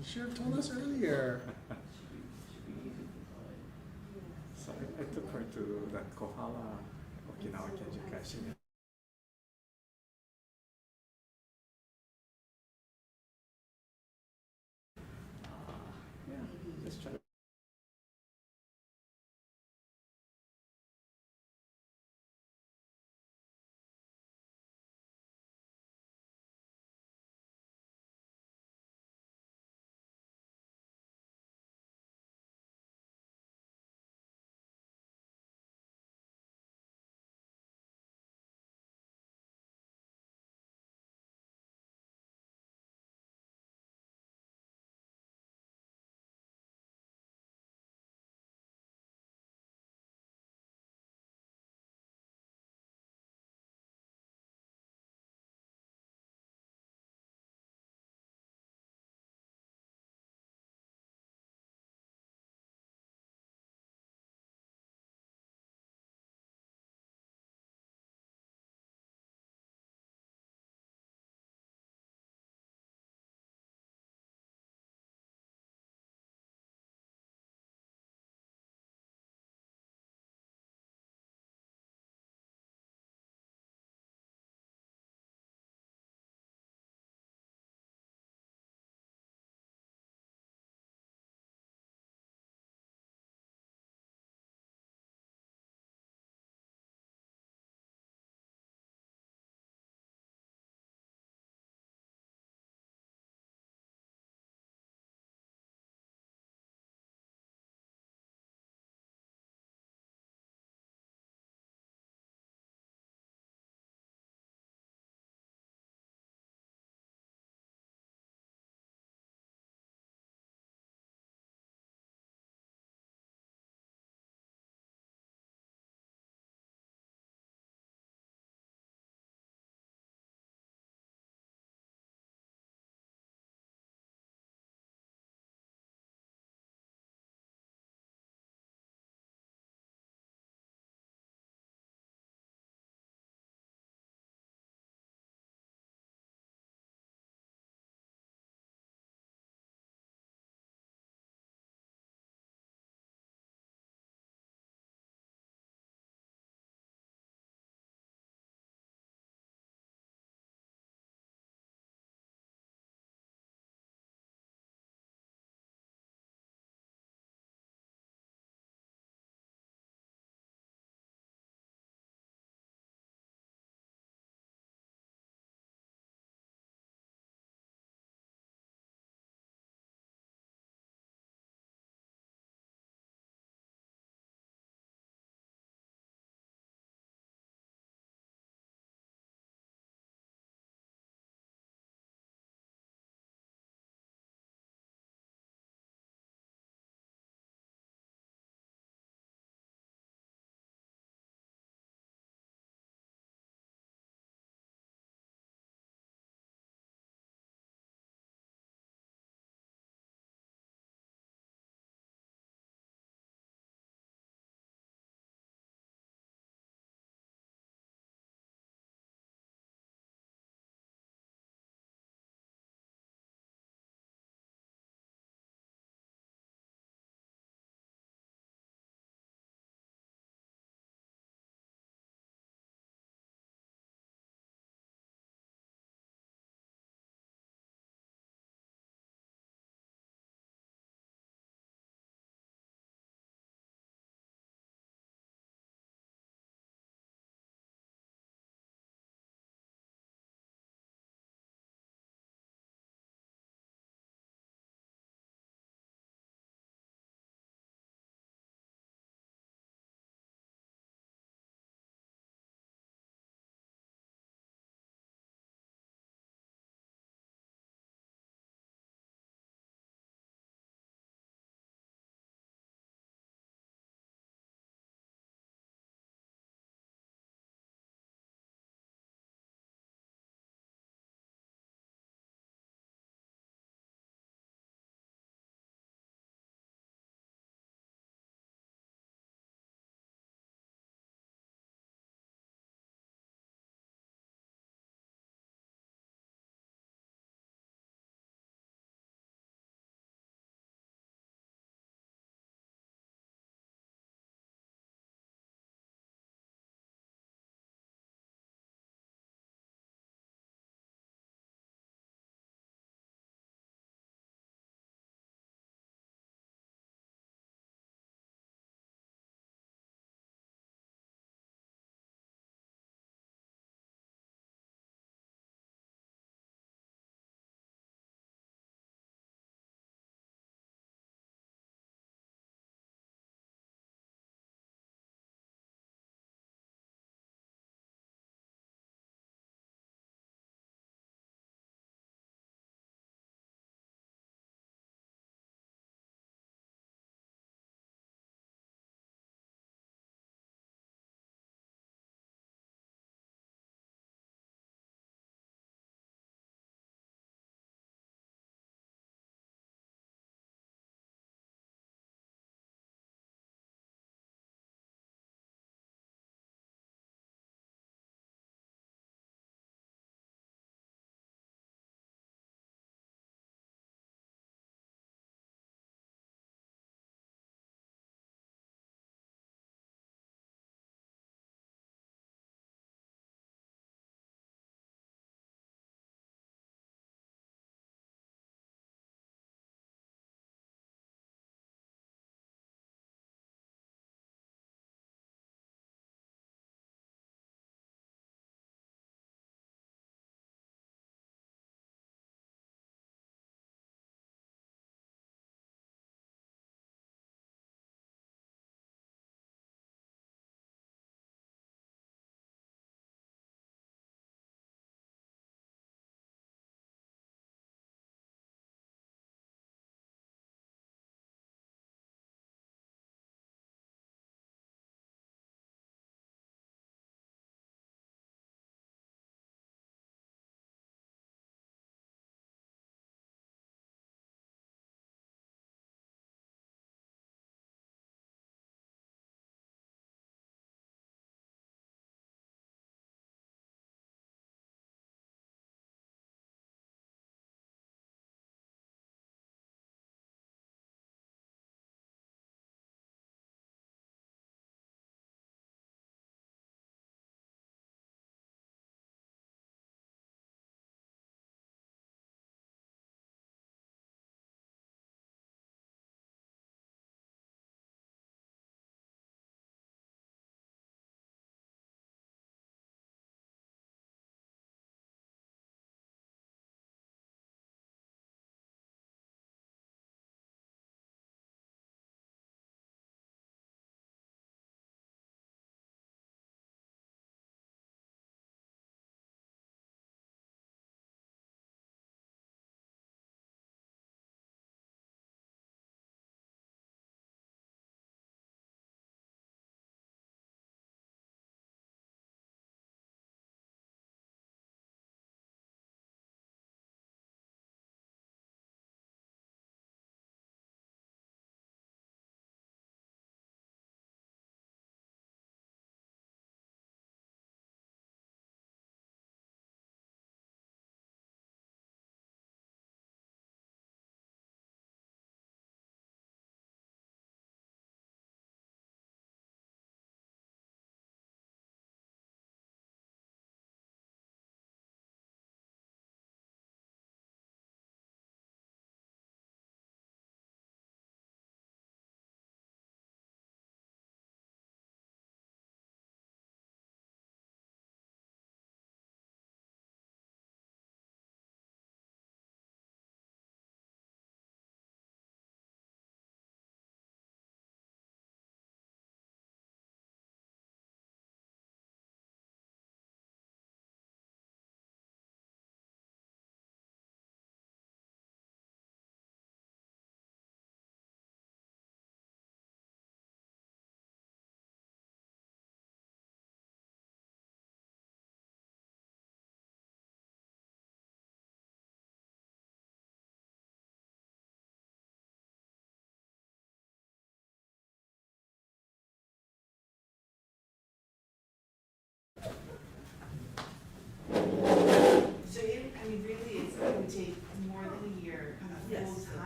You should have told us earlier. So I took her to that Kohala Okinawan Kenjikai. Yeah, just try to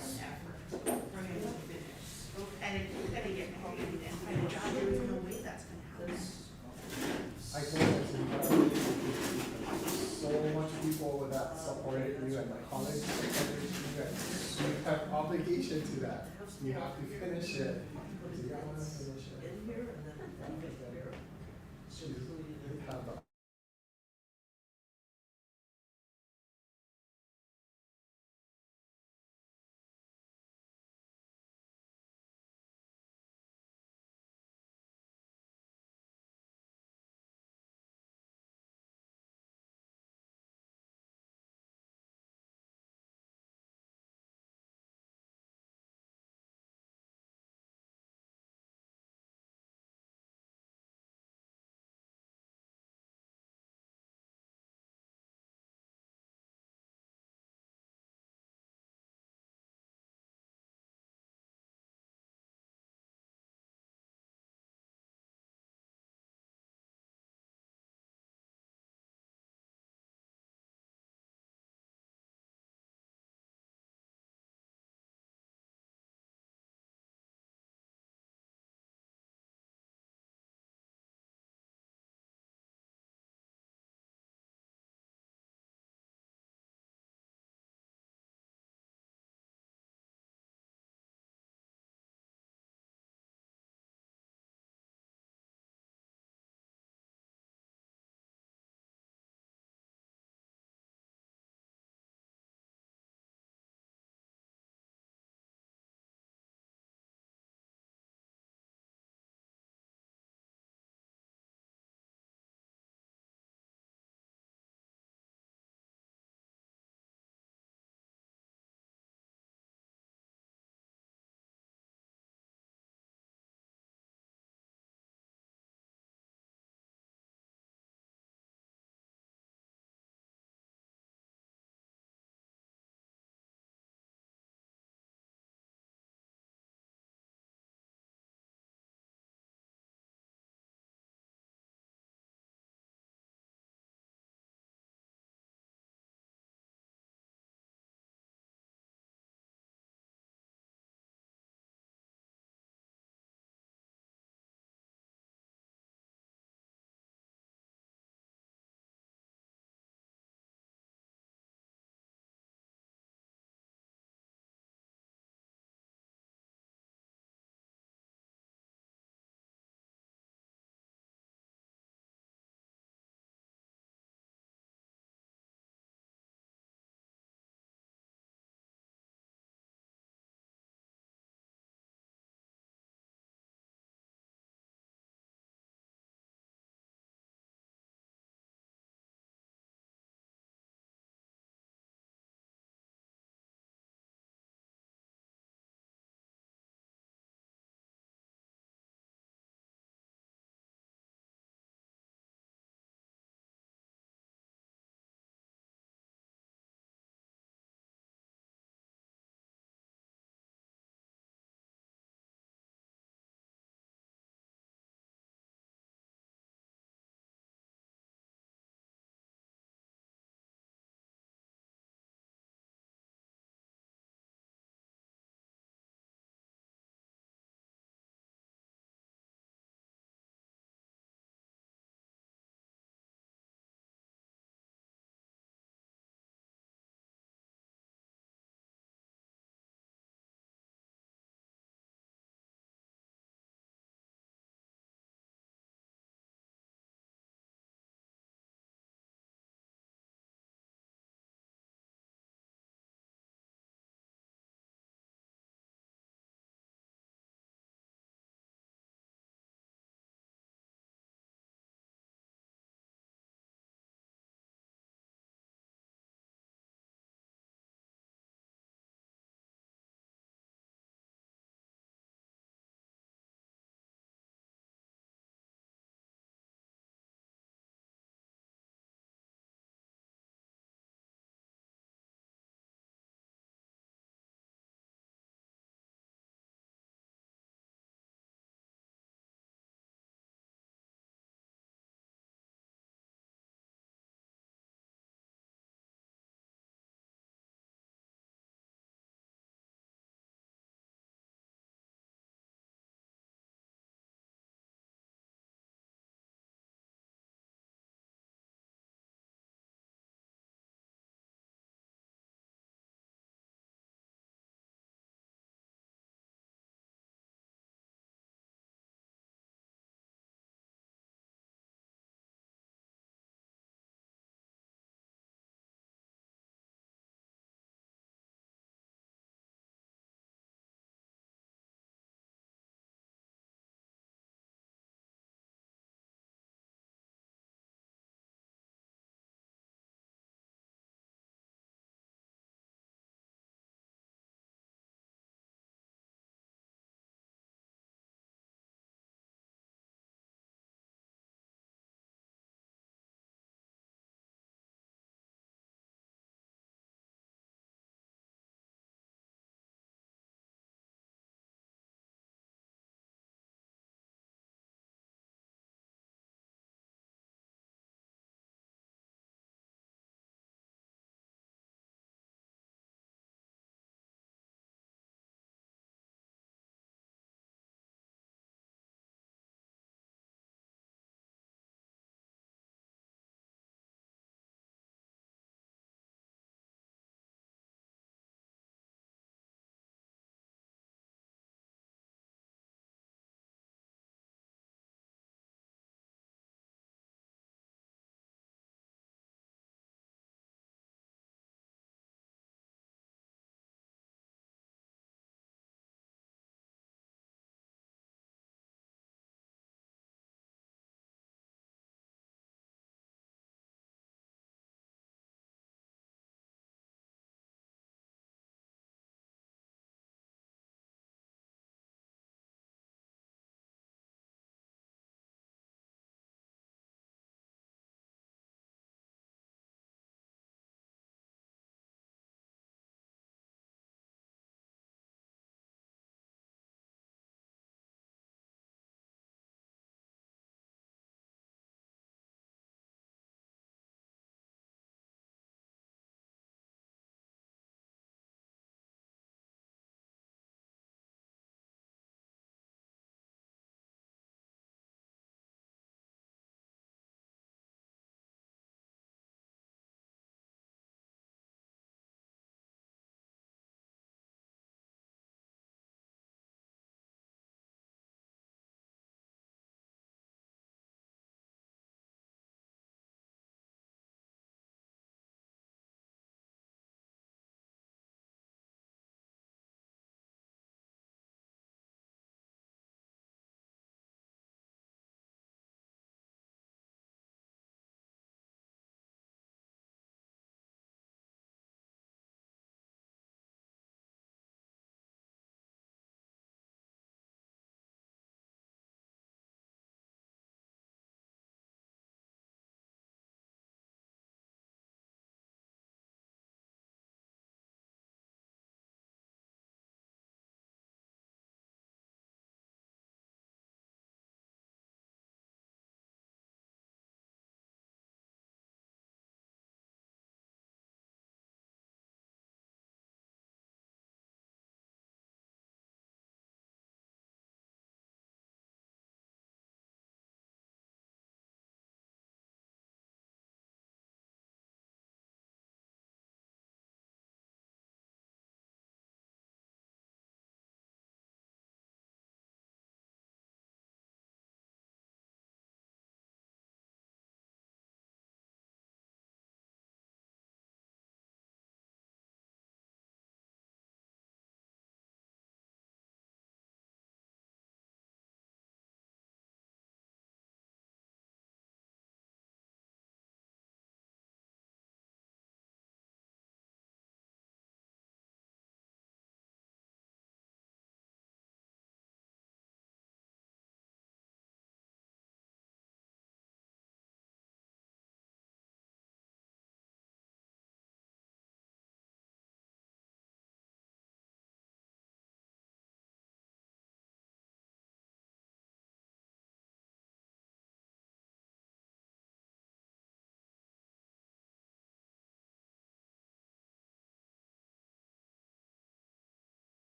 effort for him to finish. And if you're gonna get married and find a job, there is no way that's gonna happen. I think it's incredible. So much people that supported you and the college supported you and you have obligation to that. You have to finish it. So you want to finish it. You have the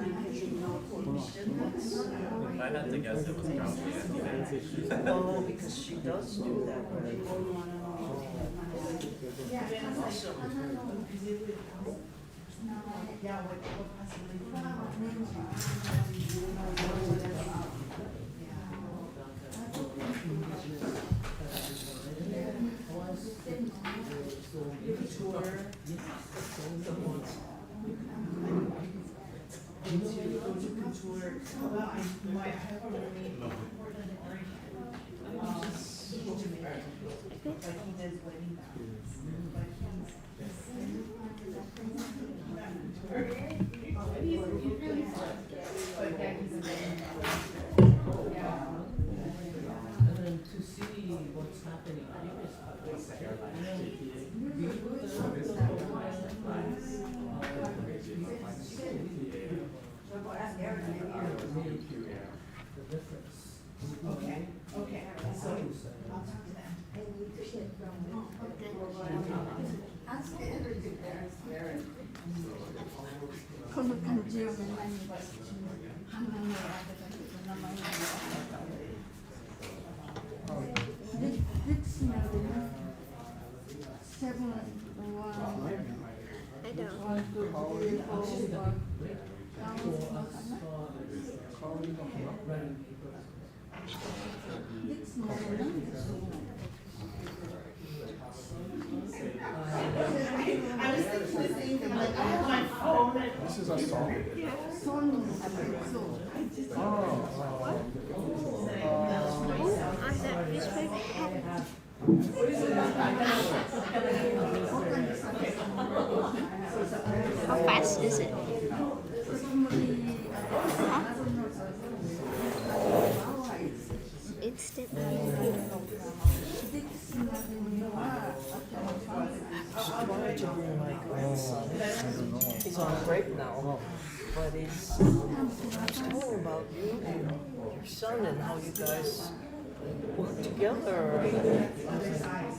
If I had to guess, it was probably Okinawan. Oh, because she does do that, right? Yeah, what possibly. Well, I have a really important Oregon. But he does wedding vows. But he's a And then to see what's happening here is the difference. Okay, okay, so I'll talk to them. I was thinking the same thing, like, I have my phone. This is a song. How fast is it? Instant. Why to bring my grandson? He's on break now, but he's telling about you and your son and how you guys work together.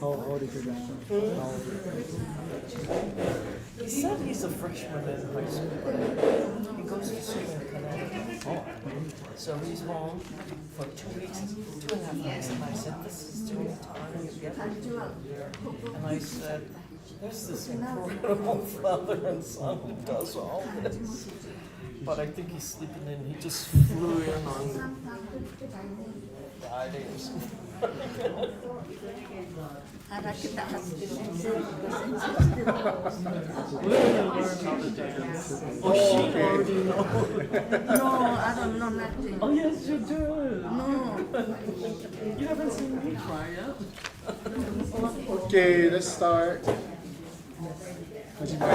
How old is your grandson? How old is He said he's a freshman in high school. He goes to school in Connecticut. So he's home for 2 weeks, 2.5 weeks, and I said, this is the only time you get him. And I said, there's this incredible father and son who does all this. But I think he's sleeping in. He just flew in on Friday or something. We're gonna learn how to dance. Oh, she already knows. No, I don't know nothing. Oh, yes, you do. No. You haven't seen me try yet? Okay, let's start. 始まり。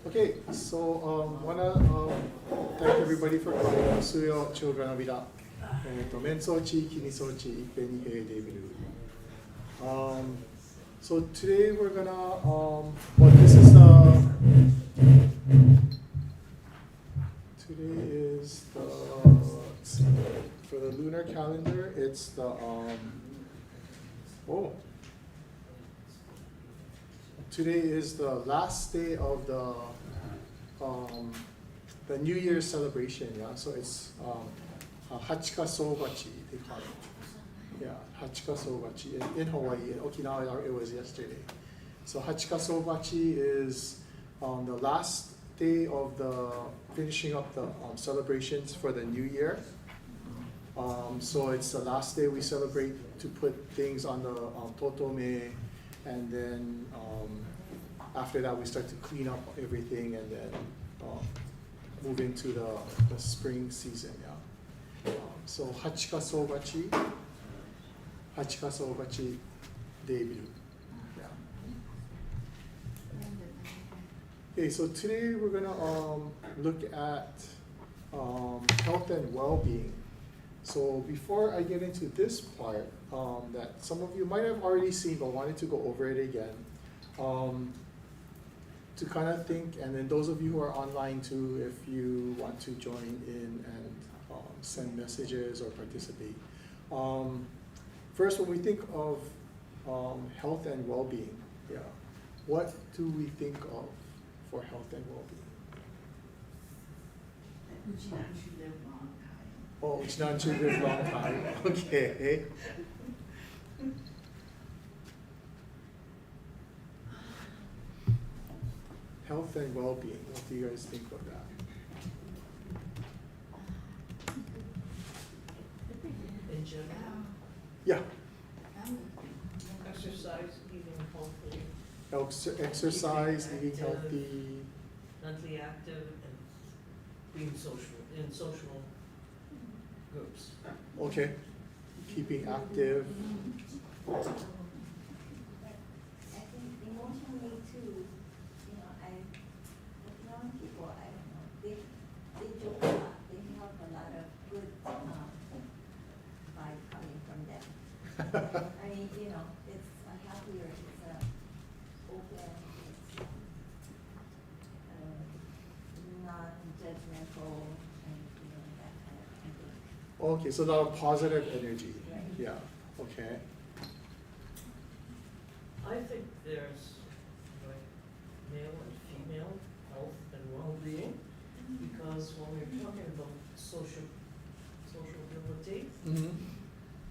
Okay, so wanna thank everybody for coming. 数曜長がのびだ。面相地域に装置一遍に平デビル。So today we're gonna well this is today is the let's see, for the lunar calendar it's the today is the last day of the New Year's celebration, yeah. So it's Hachika Sobachi, they call it. Yeah, Hachika Sobachi in Hawaii. In Okinawa, it was yesterday. So Hachika Sobachi is the last day of the finishing up the celebrations for the New Year. So it's the last day we celebrate to put things on the totome, and then after that we start to clean up everything, and then move into the spring season. Yeah. So Hachika Sobachi debut. Yeah. Okay, so today we're gonna look at health and well-being. So before I get into this part, that some of you might have already seen, but wanted to go over it again, to kind of think, and then those of you who are online too, if you want to join in and send messages or participate. First, when we think of health and well-being, yeah, what do we think of for health and well-being? Shimānchu lived a long time. Oh, Shimānchu lived a long time. Okay. Health and well-being. What do you guys think of that? In general, Yeah. exercise, eating healthy, Exercise, eating healthy. mentally active, and being social, in social groups. Okay. Keeping active. I think emotionally too, you know, young people, I don't know, they joke a lot, they have a lot of good, vibe coming from them. I mean, you know, it's a happier, it's a open, it's, non-judgmental, and, you know, that kind of thing. Okay, so a lot of positive energy. Right. Yeah. Okay. I think there's like male and female health and well-being, because when we're talking about sociability, Mm-hmm.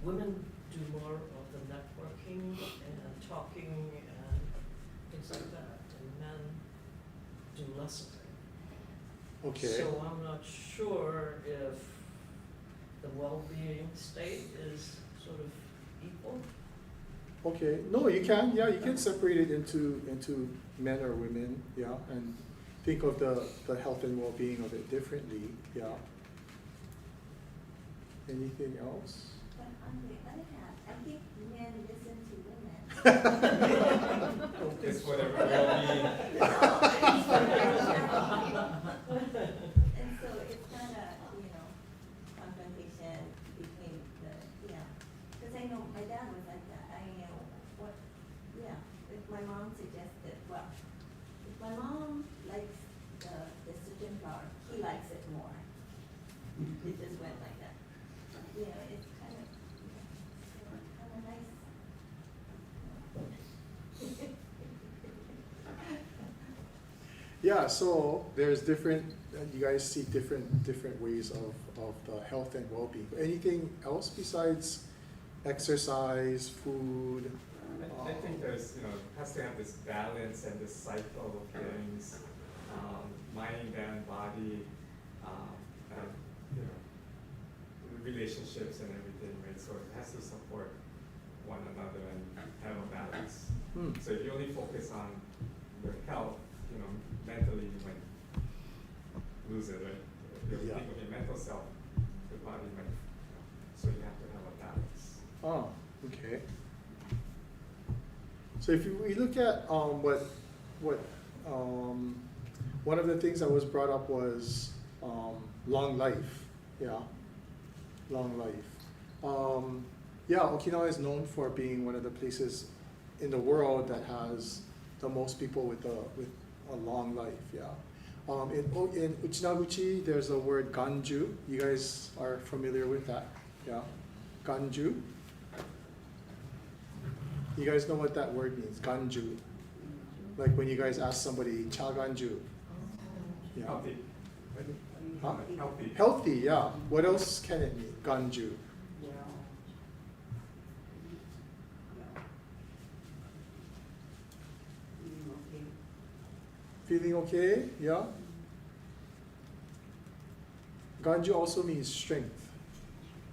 women do more of the networking and talking and things like that, and men do less of it. Okay. So I'm not sure if the well-being state is sort of equal. Okay. No, you can. Yeah, you can separate it into men or women. Yeah, and think of the health and well-being of it differently. Yeah. Anything else? But on the other hand, I think men listen to women. It's whatever well-being. And so it's not a, you know, confrontation between the, yeah. Because I know my dad was like that. I know what, yeah, if my mom suggested, well, if my mom likes the certain flower, he likes it more. It just went like that. You know, it's kind of nice. Yeah. So there's different. You guys see different ways of the health and well-being. Anything else besides exercise, food? I think there's, has to have this balance and this cycle of things, mind and body, and, relationships and everything, right? So it has to support one another and have a balance. So if you only focus on your health, mentally you might lose it, right? If you think of your mental self, the body might, so you have to have a balance. Oh, okay. So if we look at what one of the things that was brought up was long life. Yeah, long life. Yeah, Okinawa is known for being one of the places in the world that has the most people with a long life. Yeah. In Uchinaguchi, there's a word ganju. You guys are familiar with that? Yeah, ganju. You guys know what that word means? Ganju. Like when you guys ask somebody, cha ganju. Yeah. Healthy. Huh? Healthy. Healthy, yeah. What else can it mean? Ganju. Feeling okay? Yeah. Ganju also means strength.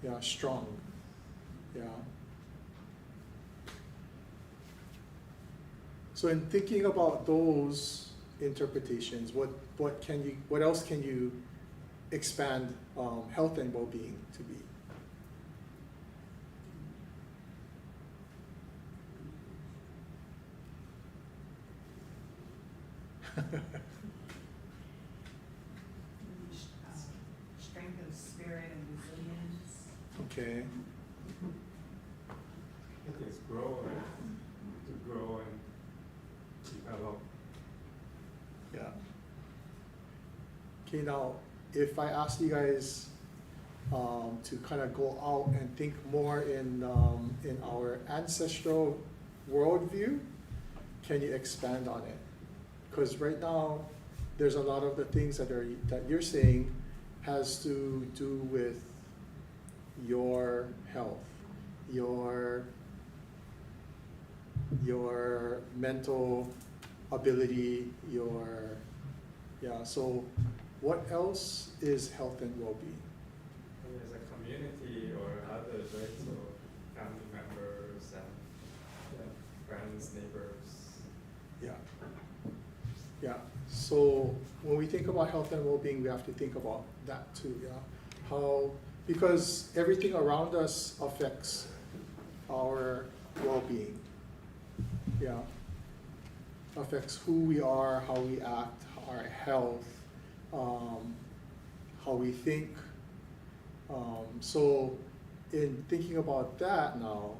Yeah, strong. Yeah. So in thinking about those interpretations, what else can you expand health and well-being to be? Okay. I think it's grow and develop. Yeah. Okay, now, if I ask you guys to kind of go out and think more in our ancestral worldview, can you expand on it? Because right now, there's a lot of the things that you're saying has to do with your health, your mental ability, so what else is health and well-being? As a community or others, right? So family members and friends, neighbors. Yeah. Yeah. So when we think about health and well-being, we have to think about that too, yeah? Because everything around us affects our well-being. Yeah. Affects who we are, how we act, our health, how we think. So in thinking about that now,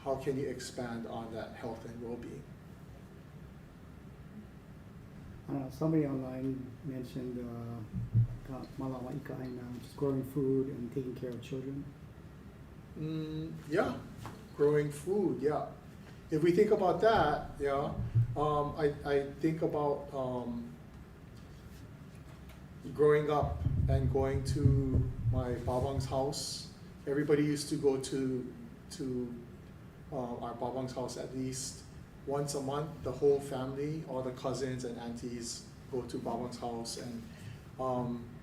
how can you expand on that health and well-being? Somebody online mentioned malawa ikain, just growing food and taking care of children. Yeah, growing food, yeah. If we think about that, yeah, I think about growing up and going to my babang's house. Everybody used to go to our babang's house at least once a month. The whole family, all the cousins and aunties go to babang's house. And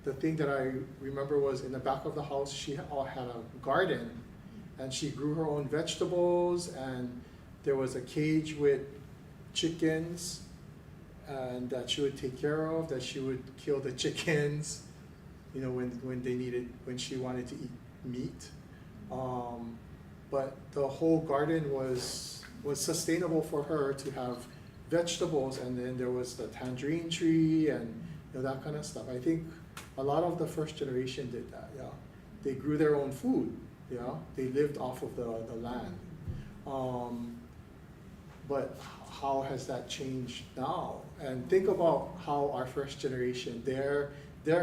the thing that I remember was in the back of the house, she had a garden, and she grew her own vegetables, and there was a cage with chickens, and that she would take care of, that she would kill the chickens, when she wanted to eat meat. But the whole garden was sustainable for her to have vegetables, and then there was the tangerine tree and that kind of stuff. I think a lot of the first generation did that, yeah. They grew their own food, yeah. They lived off of the land. But how has that changed now? And think about how our first generation, their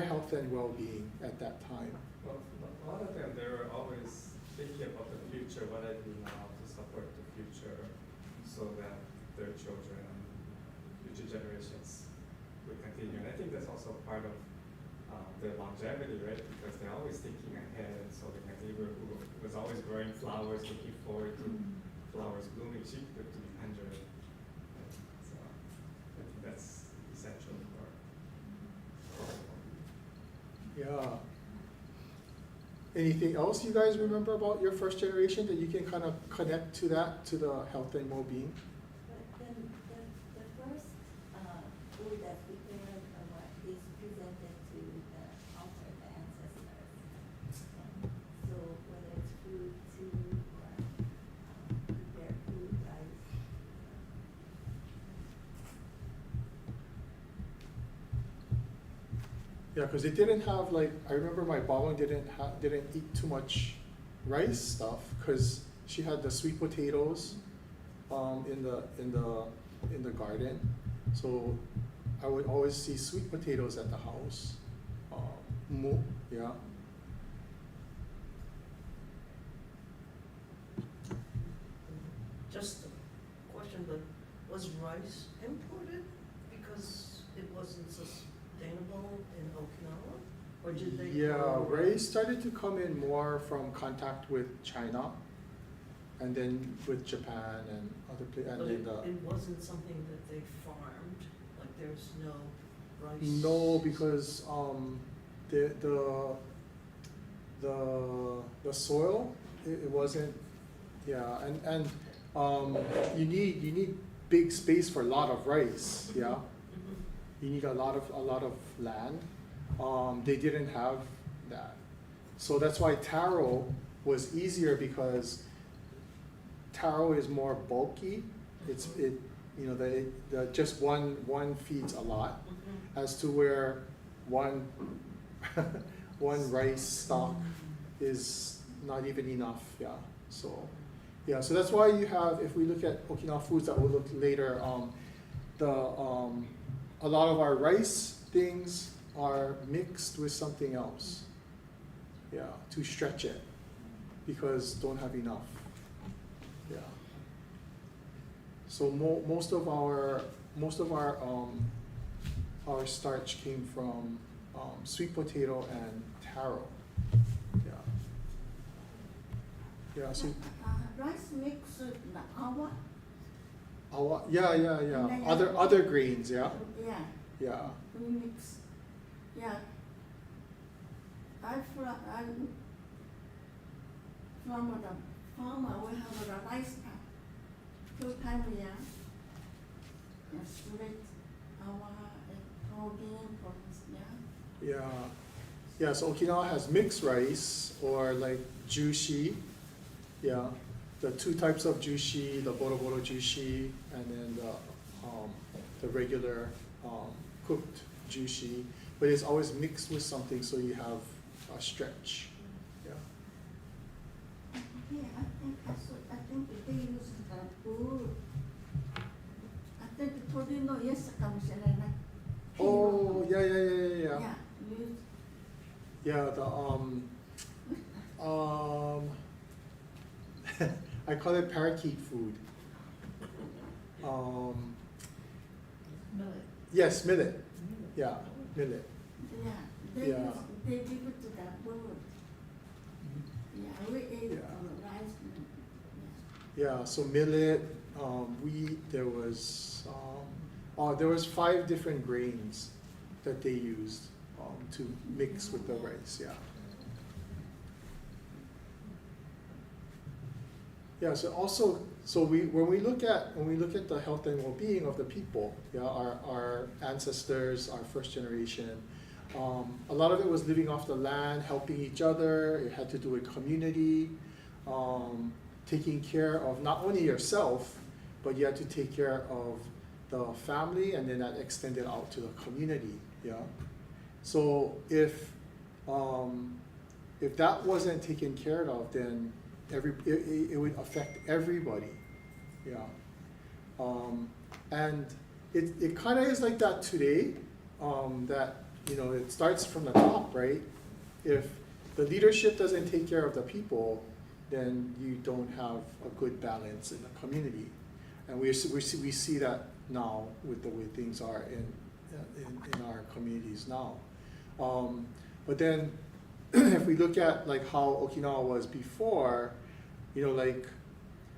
health and well-being at that time. Well, a lot of them, they were always thinking about the future, what I do now to support the future, so that their children and future generations will continue. And I think that's also part of their longevity, right? Because they're always thinking ahead. So like my neighbor who was always growing flowers, looking forward to flowers blooming, she lived to be 100. So I think that's essential for. Yeah. Anything else you guys remember about your first generation that you can kind of connect to that, to the health and well-being? But the first food that we prepared is presented to the altar, the ancestors. So whether it's food, tea, or prepared food, rice. Yeah, because they didn't have I remember my babang didn't eat too much rice stuff, because she had the sweet potatoes in the garden. So I would always see sweet potatoes at the house. Yeah. Just a question, but was rice imported because it wasn't sustainable in Okinawa? Or did they? Yeah, grow rice started to come in more from contact with China, and then with Japan and other places. But it wasn't something that they farmed, like there's no rice? No, because the soil, it wasn't, yeah, and you need big space for a lot of rice, yeah. You need a lot of land. They didn't have that, so that's why taro was easier, because taro is more bulky. Just one feeds a lot, as to where one rice stalk is not even enough, yeah. So, yeah, so that's why you have, if we look at Okinawa foods that we'll look later, a lot of our rice things are mixed with something else, yeah, to stretch it, because don't have enough, yeah. So most of our starch came from sweet potato and taro, yeah. Yeah, so Rice mix with the awa. yeah. And then Other grains, yeah, Yeah, yeah. we mix. Yeah. I'm from the farmer. We have a rice pack 2 times a year. Yes, with awa and protein for this, yeah. Yeah, so Okinawa has mixed rice or like jushi, yeah. The 2 types of jushi, the boro jushi, and then the regular cooked jushi. But it's always mixed with something, so you have a stretch, yeah. Yeah, I think they use the food. I think Torino, yes, comes in like Oh, yeah. Yeah, use Yeah, I call it parakeet food. Yes, millet. Yeah, millet. yeah, they Yeah. use, they give it to the bird. Yeah, we ate Yeah. rice. Yeah, so millet, wheat. There was 5 different grains that they used to mix with the rice. Yeah. Yeah. So also, when we look at the health and well-being of the people, yeah, our ancestors, our first generation, a lot of it was living off the land, helping each other. It had to do with community, taking care of not only yourself, but you had to take care of the family, and then that extended out to the community. Yeah. So if that wasn't taken care of, then it would affect everybody. Yeah. And it kind of is like that today. That it starts from the top, right? If the leadership doesn't take care of the people, then you don't have a good balance in the community. And we see that now with the way things are in our communities now. But then if we look at like how Okinawa was before, like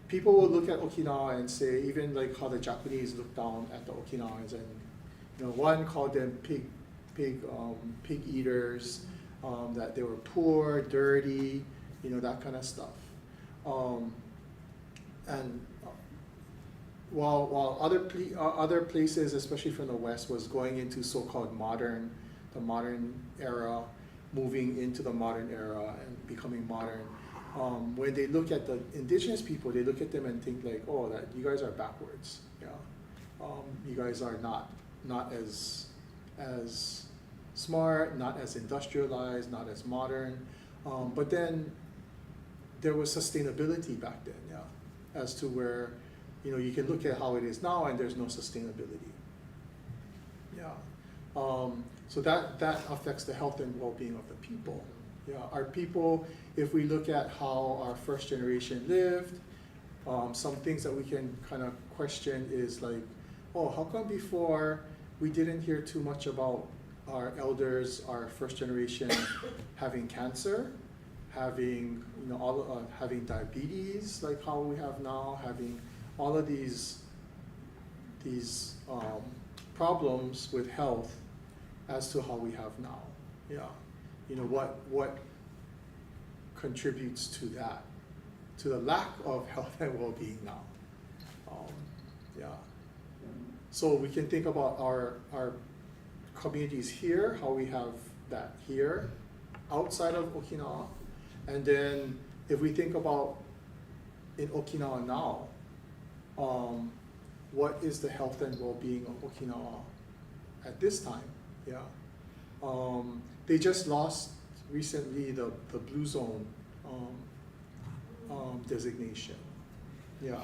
people will look at Okinawa and say, even like how the Japanese look down at the Okinawans, and one called them pig eaters, that they were poor, dirty, that kind of stuff. And while other places, especially from the West, was going into so-called the modern era, moving into the modern era and becoming modern, when they look at the indigenous people, they look at them and think like, oh, that you guys are backwards. Yeah, you guys are not as smart, not as industrialized, not as modern. But then there was sustainability back then, yeah, as to where you can look at how it is now and there's no sustainability. Yeah. So that affects the health and well-being of the people. Yeah, our people, if we look at how our first generation lived, some things that we can kind of question is like, oh, how come before we didn't hear too much about our elders, our first generation having cancer, having having diabetes like how we have now, having all of these problems with health as to how we have now. Yeah, what contributes to that, to the lack of health and well-being now. Yeah. So we can think about our communities here, how we have that here, outside of Okinawa, and then if we think about in Okinawa now, what is the health and well-being of Okinawa at this time? Yeah, they just lost recently the blue zone designation. Yeah.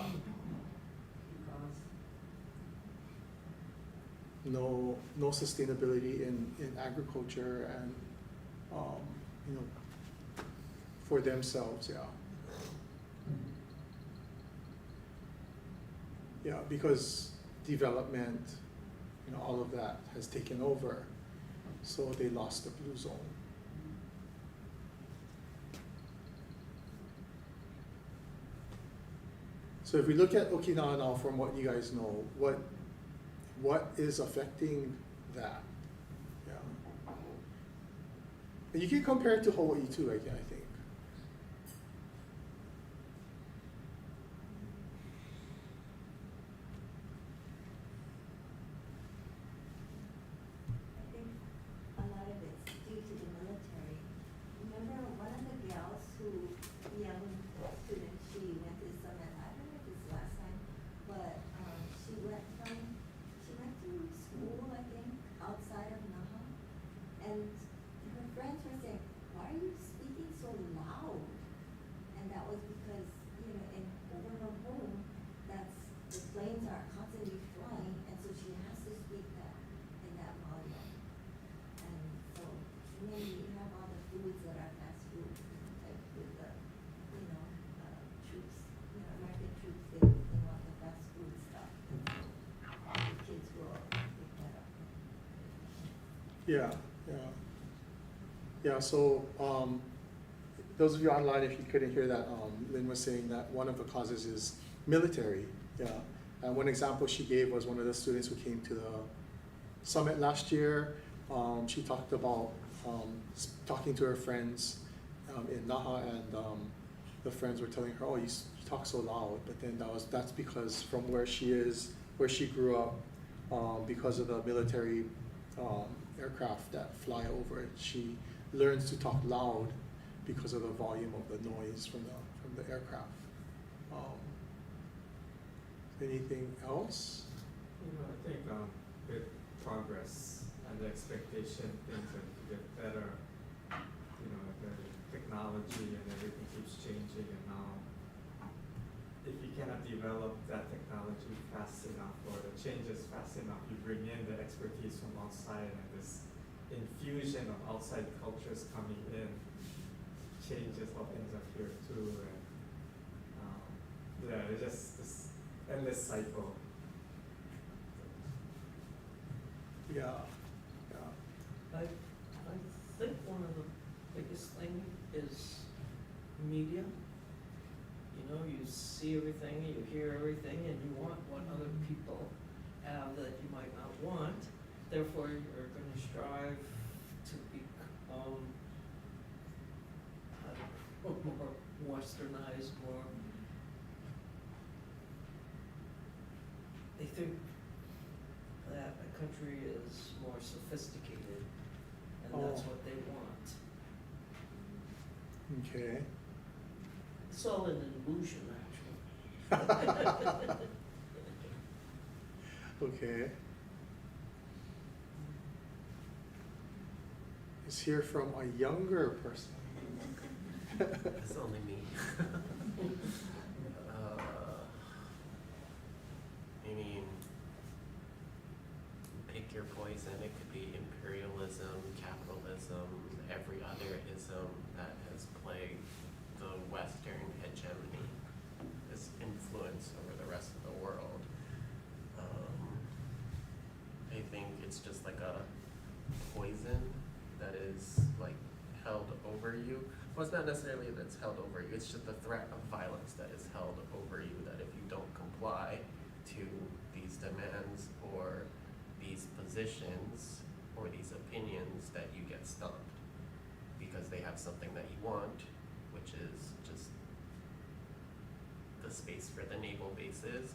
No sustainability in agriculture and you know, for themselves, yeah. Yeah, because development, you know, all of that has taken over, so they lost the blue zone. So if we look at Okinawa now, from what you guys know, what is affecting that? Yeah. And you can compare it to Hawaii too, I think. I think a lot of it's due to the military. Remember one of the gals who, young student, she went to summit, I don't know if it's last time, but, she went to school, I think, outside of Naha. And her friends were saying, why are you speaking so loud? And that was because, you know, over her home, the planes are constantly flying, and so she has to speak that in that volume. And so, and then you have all the foods that are fast food, like with the, you know, troops, you know, American troops, they want the fast food stuff. The kids will pick that up. Yeah. So those of you online, if you couldn't hear that, Lynn was saying that one of the causes is military. Yeah. And one example she gave was one of the students who came to the summit last year. She talked about talking to her friends in Naha, and the friends were telling her, "Oh, you talk so loud." But then that's because from where she is, where she grew up, because of the military aircraft that fly over it, she learns to talk loud because of the volume of the noise from the aircraft. Anything else? You know, I think with progress and the expectation, things are to get better. You know, the technology and everything keeps changing, and now if you cannot develop that technology fast enough or the changes fast enough, you bring in the expertise from outside, and this infusion of outside cultures coming in changes how things are here too. And yeah, it's just this endless cycle. Yeah. I think one of the biggest thing is media. You know, you see everything, you hear everything, and you want what other people have that you might not want. Therefore, you're going to strive to become more westernized, more. They think that a country is more sophisticated, and that's Oh. what they want. Okay. It's all an illusion, actually. Okay. Let's hear from a younger person. It's only me. I mean, pick your poison. It could be imperialism, capitalism, every other ism that has plagued the Western hegemony, this influence over the rest of the world. I think it's just like a poison that is like held over you. Well, it's not necessarily that it's held over you, it's just the threat of violence that is held over you, that if you don't comply to these demands or these positions or these opinions, that you get stumped because they have something that you want, which is just the space for the naval bases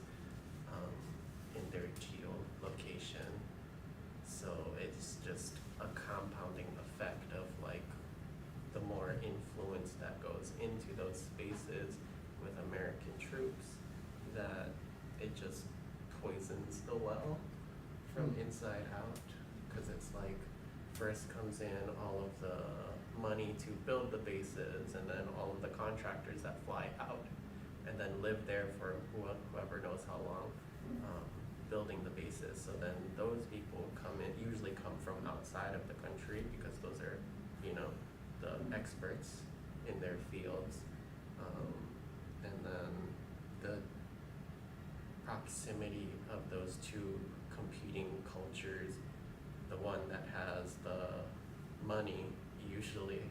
in their geolocation. So it's just a compounding effect of like the more influence that goes into those spaces with American troops, that it just poisons the well from inside out, because it's like first comes in all of the money money to build the bases, and then all of the contractors that fly out and then live there for whoever knows how long, building the bases. So then those people usually come from outside of the country, because those are, you know, the experts in their fields. And then the proximity of those two competing cultures, the one that has the money usually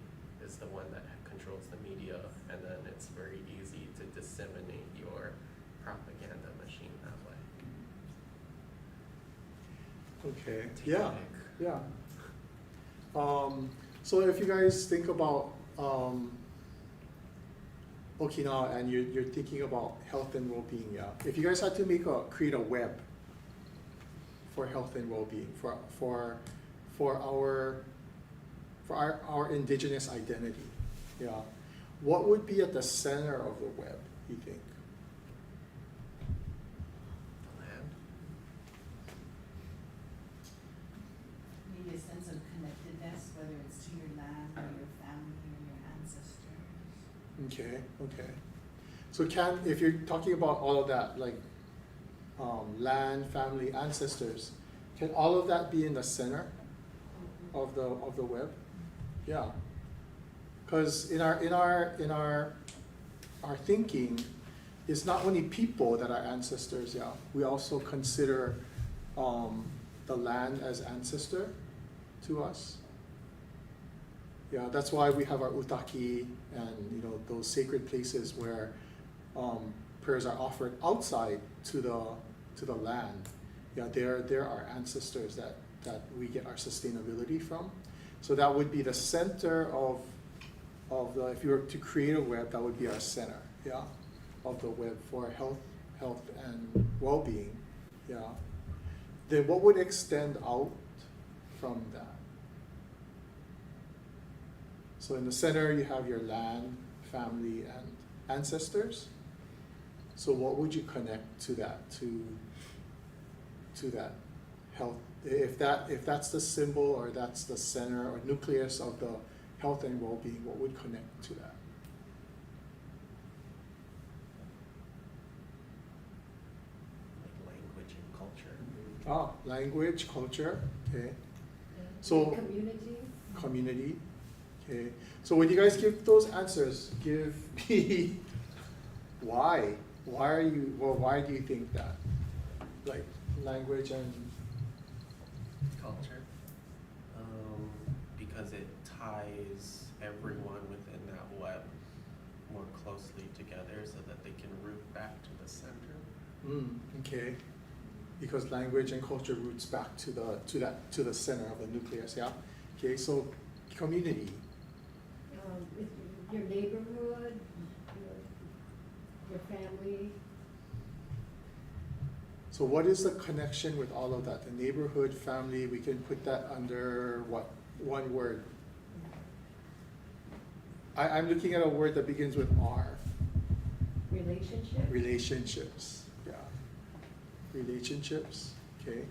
is the one that controls the media, and then it's very easy to disseminate your propaganda machine that way. Okay, Take yeah, a pick. yeah. So if you guys think about Okinawa and you're thinking about health and well-being, yeah. If you guys had to create a web for health and well-being, for our indigenous identity, yeah, what would be at the center of the web, you think? The land. Maybe a sense of connectedness, whether it's to your land or your family or your ancestors. Okay. So if you're talking about all of that, like land, family, ancestors, can all of that be in the center of the web? Yeah. Because in our thinking, it's not only people that are ancestors. Yeah, we also consider the land as ancestor to us. Yeah, that's why we have our utaki and those sacred places where prayers are offered outside to the land. Yeah, they're our ancestors that we get our sustainability from. So that would be the center of the, if you were to create a web, that would be our center, yeah, of the web for health and well-being, yeah. Then what would extend out from that? So in the center you have your land, family, and ancestors. So what would you connect to that, to that health? If that's the symbol, or that's the center or nucleus of the health and well-being, what would connect to that? Like language and culture. Ah, language, culture, okay. So Community. community, okay. So when you guys give those answers, give me why. Why do you think that? Like language and Culture. Because it ties everyone within that web more closely together so that they can root back to the center. Okay. Because language and culture roots back to the center of the nucleus, yeah? Okay, so community. Your neighborhood, your family. So what is the connection with all of that? The neighborhood, family, we can put that under what? One word. I'm looking at a word that begins with R. Relationship. Relationships, yeah. Relationships, okay.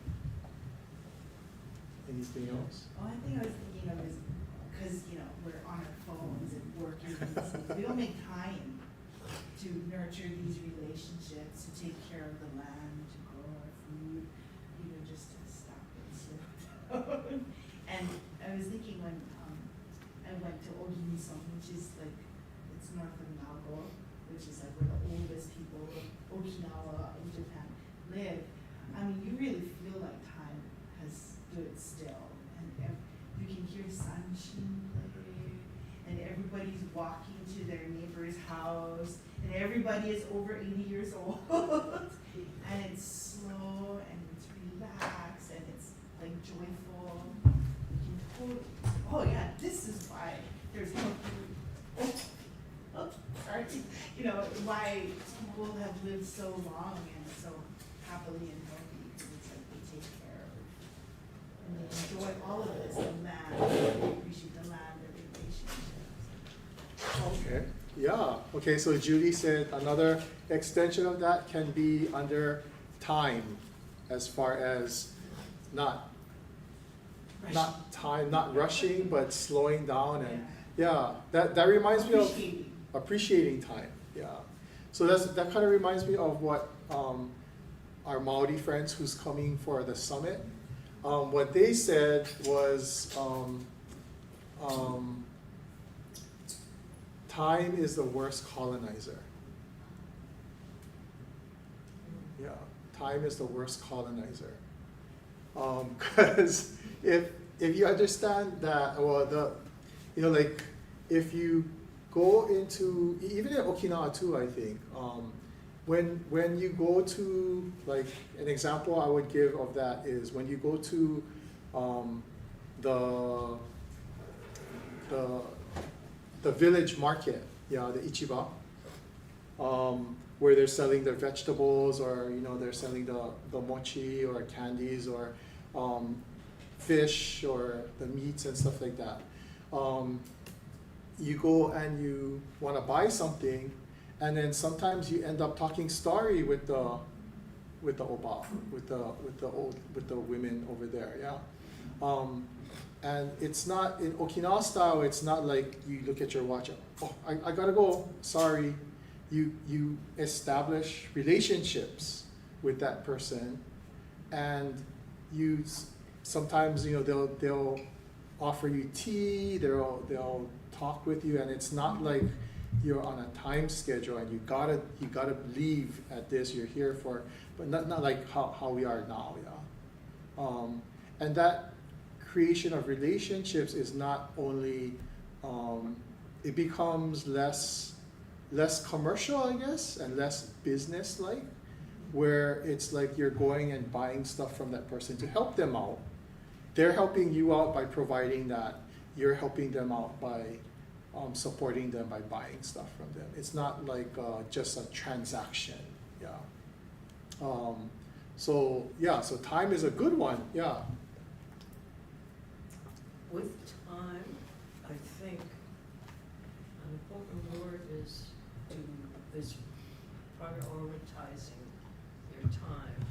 Anything else? One thing I was thinking of is, because, we're on our phones and working, we don't make time to nurture these relationships, to take care of the land, to grow our food, just to stop and slow down. And I was thinking when I went to Okinawan, which is it's north of Nago, which is where the oldest people of Okinawa in Japan live. I mean, you really feel like time has stood still, and you can hear sunshine play, and everybody's walking to their neighbor's house, and everybody is over 80 years old, and it's slow, and it's relaxed, and it's joyful. You can totally, oh yeah, this is why there's no food. Sorry, why people have lived so long and so happily and healthy, because it's they take care of, and they enjoy all of this, the land, they appreciate the land, their relationships. Okay, yeah. Okay, so Judy said another extension of that can be under time, as far as not time, not rushing, but slowing down Yeah, that reminds me of Appreciating. appreciating time. Yeah, so that kind of reminds me of what our Maori friends who's coming for the summit. What they said was time is the worst colonizer. Yeah, time is the worst colonizer. Because if you understand that, well, like if you go into, even in Okinawa too, I think, when you go to, like, an example I would give of that is when you go to the village market, yeah, the ichiba, where they're selling their vegetables, or they're selling the mochi or candies or fish or the meats and stuff like that. You go and you want to buy something, and then sometimes you end up talking story with the oba, with the women over there, yeah. And it's not in Okinawa style. It's not like you look at your watch. Oh, I gotta go. Sorry. You establish relationships with that person, and you sometimes they'll offer you tea. They'll talk with you, and it's not like you're on a time schedule and you gotta leave at this. You're here for, but not like how we are now, yeah. And that creation of relationships is not only it becomes less commercial, I guess, and less business-like, where it's like you're going and buying stuff from that person to help them out. They're helping you out by providing that. You're helping them out by supporting them by buying stuff from them. It's not like just a transaction, yeah. So time is a good one, yeah. With time, I think an important word is prioritizing your time.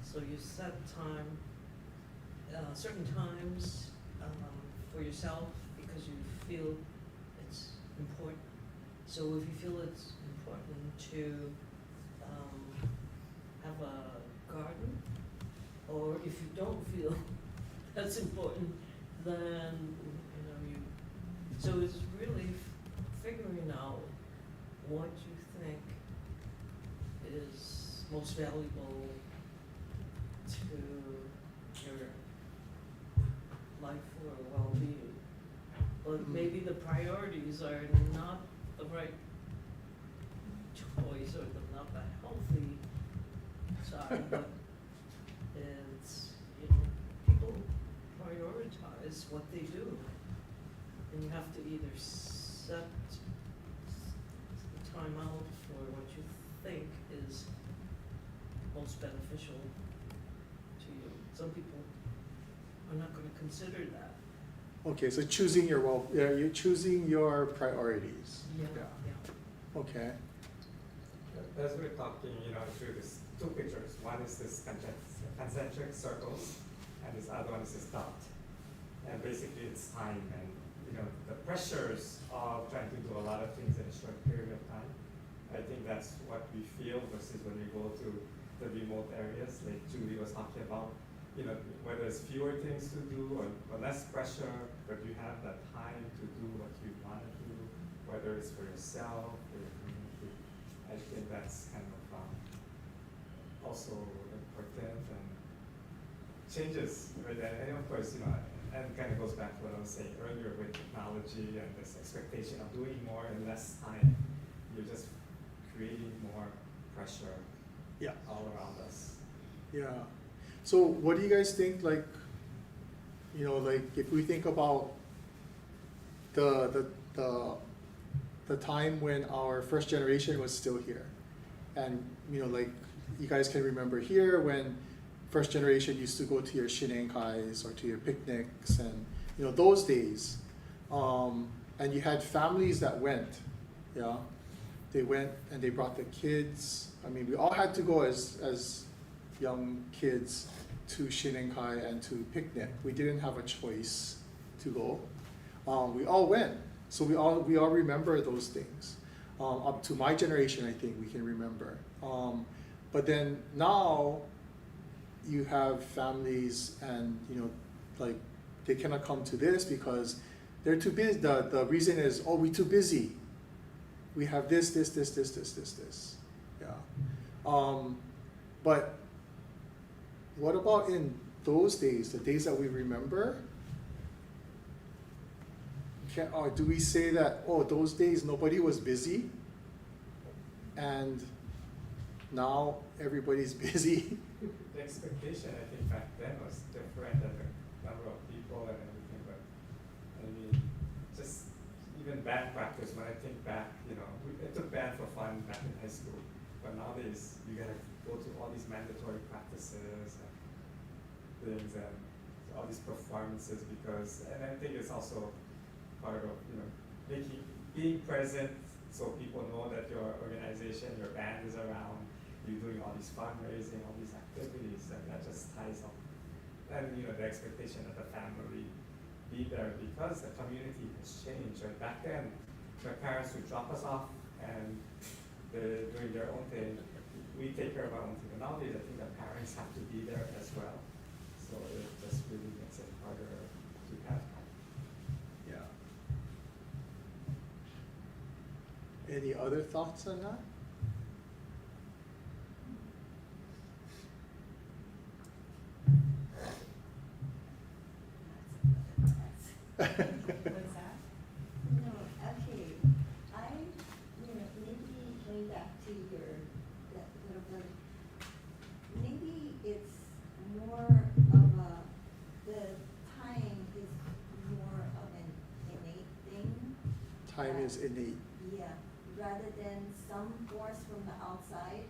So you set time, certain times for yourself because you feel it's important. So if you feel it's important to have a garden, or if you don't feel that's important, then so it's really figuring out what you think is most valuable to your life or well-being. But maybe the priorities are not the right choice, or not the healthy side, but it's, people prioritize what they do. And you have to either set time out for what you think is most beneficial to you. Some people are not going to consider that. Okay, so choosing you're choosing your priorities. Yeah. Okay. As we're talking, through these two pictures, one is this concentric circles, and this other one is this dot. And basically it's time and the pressures of trying to do a lot of things in a short period of time. I think that's what we feel versus when we go to the remote areas, like Julie was talking about, whether it's fewer things to do or less pressure, but you have that time to do what you want to do, whether it's for yourself or your community. I think that's kind of also important and changes, right? And of course, and it kind of goes back to what I was saying earlier with technology and this expectation of doing more in less time. You're just creating more pressure all around us. Yeah. So what do you guys think, like if we think about the time when our first generation was still here, and like you guys can remember here when first generation used to go to your shinenkais or to your picnics, and those days, and you had families that went, yeah, they went and they brought the kids. I mean, we all had to go as young kids to shinenkai and to picnic. We didn't have a choice to go. We all went, so we all remember those things. Up to my generation, I think we can remember. But then now, you have families, and like they cannot come to this because they're too busy. The reason is, oh, we're too busy. We have this. Yeah. But what about in those days, the days that we remember? Do we say that, oh, those days nobody was busy, and now everybody's busy? The expectation, I think, back then was different than the number of people and everything, but I mean, just even band practice, when I think back, I took band for fun back in high school, but nowadays you gotta go to all these mandatory practices and things and all these performances and I think it's also part of, being present so people know that your organization, your band is around, you're doing all these fundraising, all these activities, and that just ties up. And the expectation that the family be there because the community has changed. Right? Back then, my parents would drop us off and they're doing their own thing. We take care of our own thing. But nowadays, I think the parents have to be there as well. So it just really makes it harder to have. Yeah. Any other thoughts on that? What's that? No, okay, maybe going back to that little bit, maybe it's more of the time is more of an innate thing. Time is innate. Yeah, rather than some force from the outside,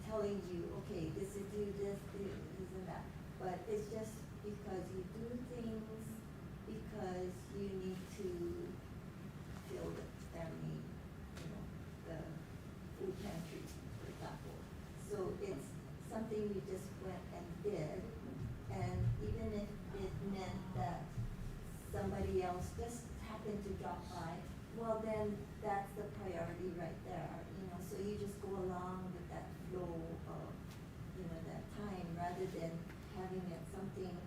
telling you, okay, this is do this and that. But it's just because you do things because you need to fill the family, the food pantry, for example. So it's something you just went and did, and even if it meant that somebody else just happened to drop by, well then that's the priority right there, so you just go along with that flow of, that time rather than having it something,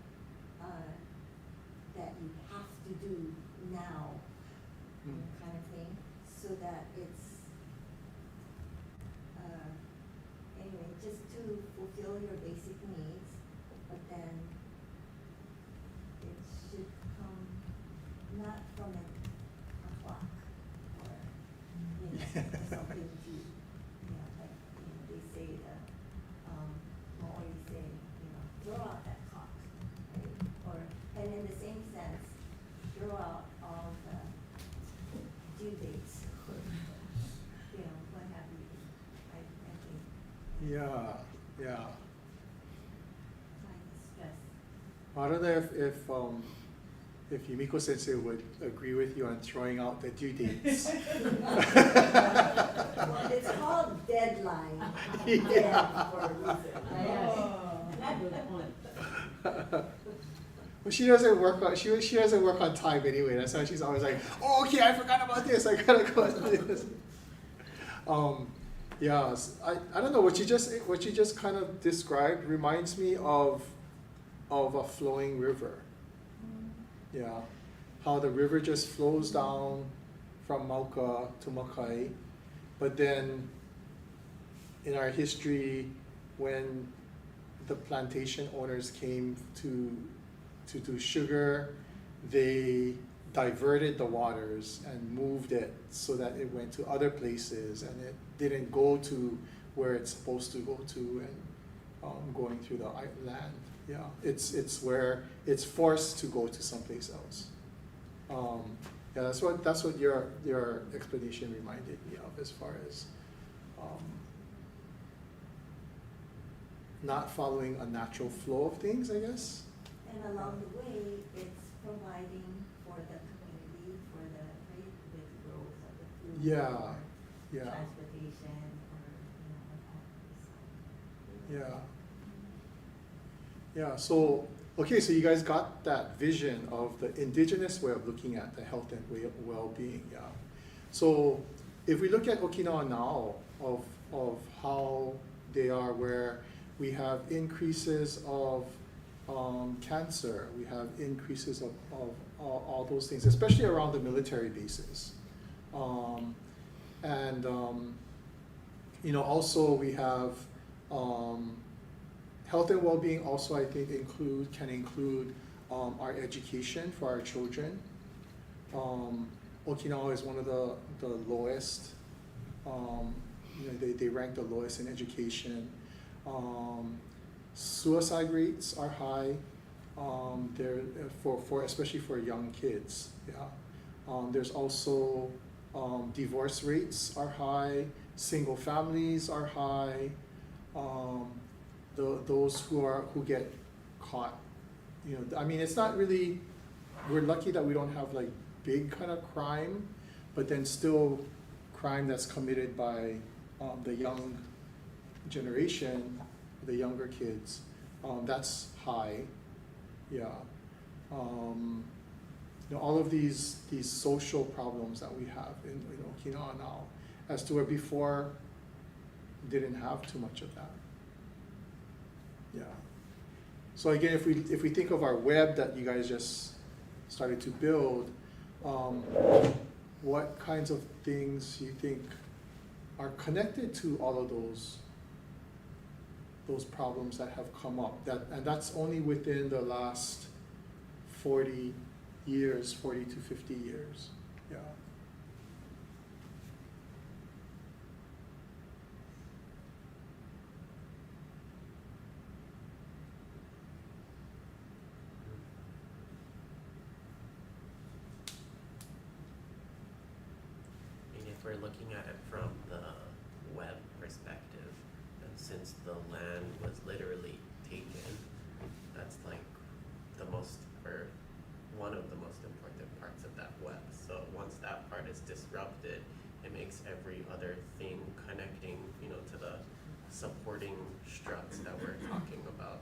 that you have to do now, kind of thing, so that it's, anyway, just to fulfill your basic needs, but then it should come not from a clock or, something to, like, they say Maori say, throw out that clock, right? And in the same sense, throw out all the due dates, what have you, I think. Yeah. Trying to stress. I don't know if Yumiko Sensei would agree with you on throwing out the due dates. Well, it's called deadline. Yeah. For a reason. Oh. Well, she doesn't work on time anyway. That's why she's always like, oh, okay, I forgot about this. I gotta go do this. Yeah, I don't know what you just kind of described reminds me of a flowing river. Yeah, how the river just flows down from Mauka to Makai, but then in our history, when the plantation owners came to do sugar, they diverted the waters and moved it so that it went to other places and it didn't go to where it's supposed to go to and going through the land. Yeah, it's where it's forced to go to someplace else. Yeah, that's what your explanation reminded me of as far as not following a natural flow of things, I guess. And along the way, it's providing for the community, for the with growth of the food. Yeah, or yeah. transportation, or what have you. So, Yeah. Yeah, so Okay, so you guys got that vision of the indigenous way of looking at the health and well-being, yeah. So if we look at Okinawa now of how they are, where we have increases of cancer, we have increases of all those things, especially around the military bases. Also we have health and well-being also, I think, can include our education for our children. Okinawa is one of the lowest, they rank the lowest in education. Suicide rates are high, especially for young kids. Yeah. There's also divorce rates are high, single families are high. Those who get caught, it's not really. We're lucky that we don't have like big kind of crime, but then still crime that's committed by the young generation, the younger kids, that's high. Yeah. All of these social problems that we have in Okinawa now, as to where before didn't have too much of that. Yeah. So again, if we think of our web that you guys just started to build, what kinds of things you think are connected to all of those problems that have come up? And that's only within the last 40 years, 40 to 50 years. Yeah. If we're looking at it from the web perspective, and since the land was literally taken, that's like one of the most important parts of that web. So once that part is disrupted, it makes every other thing connecting, to the supporting struts that we're talking about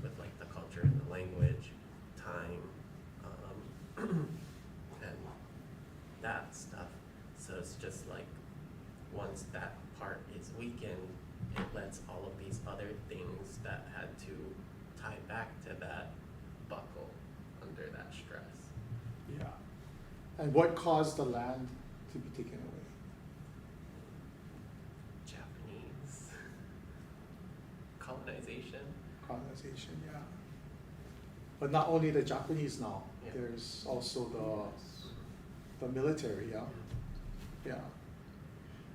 with like the culture and the language, time, and that stuff. So it's just like, once that part is weakened, it lets all of these other things that had to tie back to that buckle under that stress. Yeah. And what caused the land to be taken away? Japanese colonization. Colonization, yeah. But not only the Japanese now, Yeah. there's also the military, yeah. Yeah.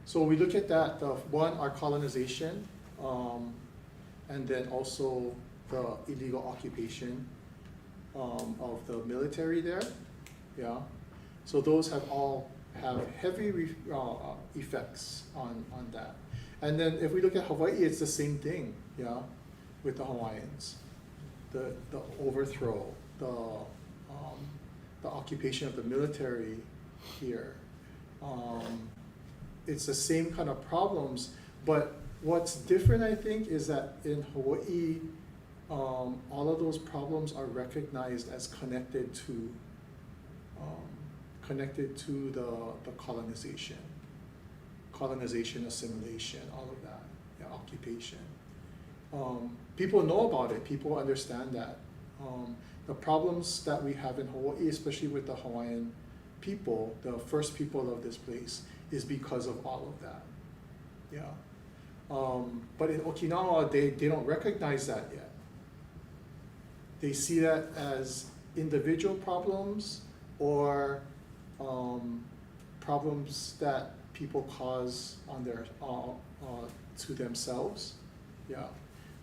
So we look at that, our colonization, and then also the illegal occupation of the military there, yeah. So those have heavy effects on that. And then if we look at Hawaii, it's the same thing, yeah, with the Hawaiians. The overthrow, the occupation of the military here. It's the same kind of problems, but what's different, I think, is that in Hawaii, all of those problems are recognized as connected to the colonization, assimilation, all of that, yeah, occupation. People know about it. People understand that. The problems that we have in Hawaii, especially with the Hawaiian people, the first people of this place, is because of all of that. Yeah. But in Okinawa, they don't recognize that yet. They see that as individual problems or problems that people cause on their to themselves. Yeah.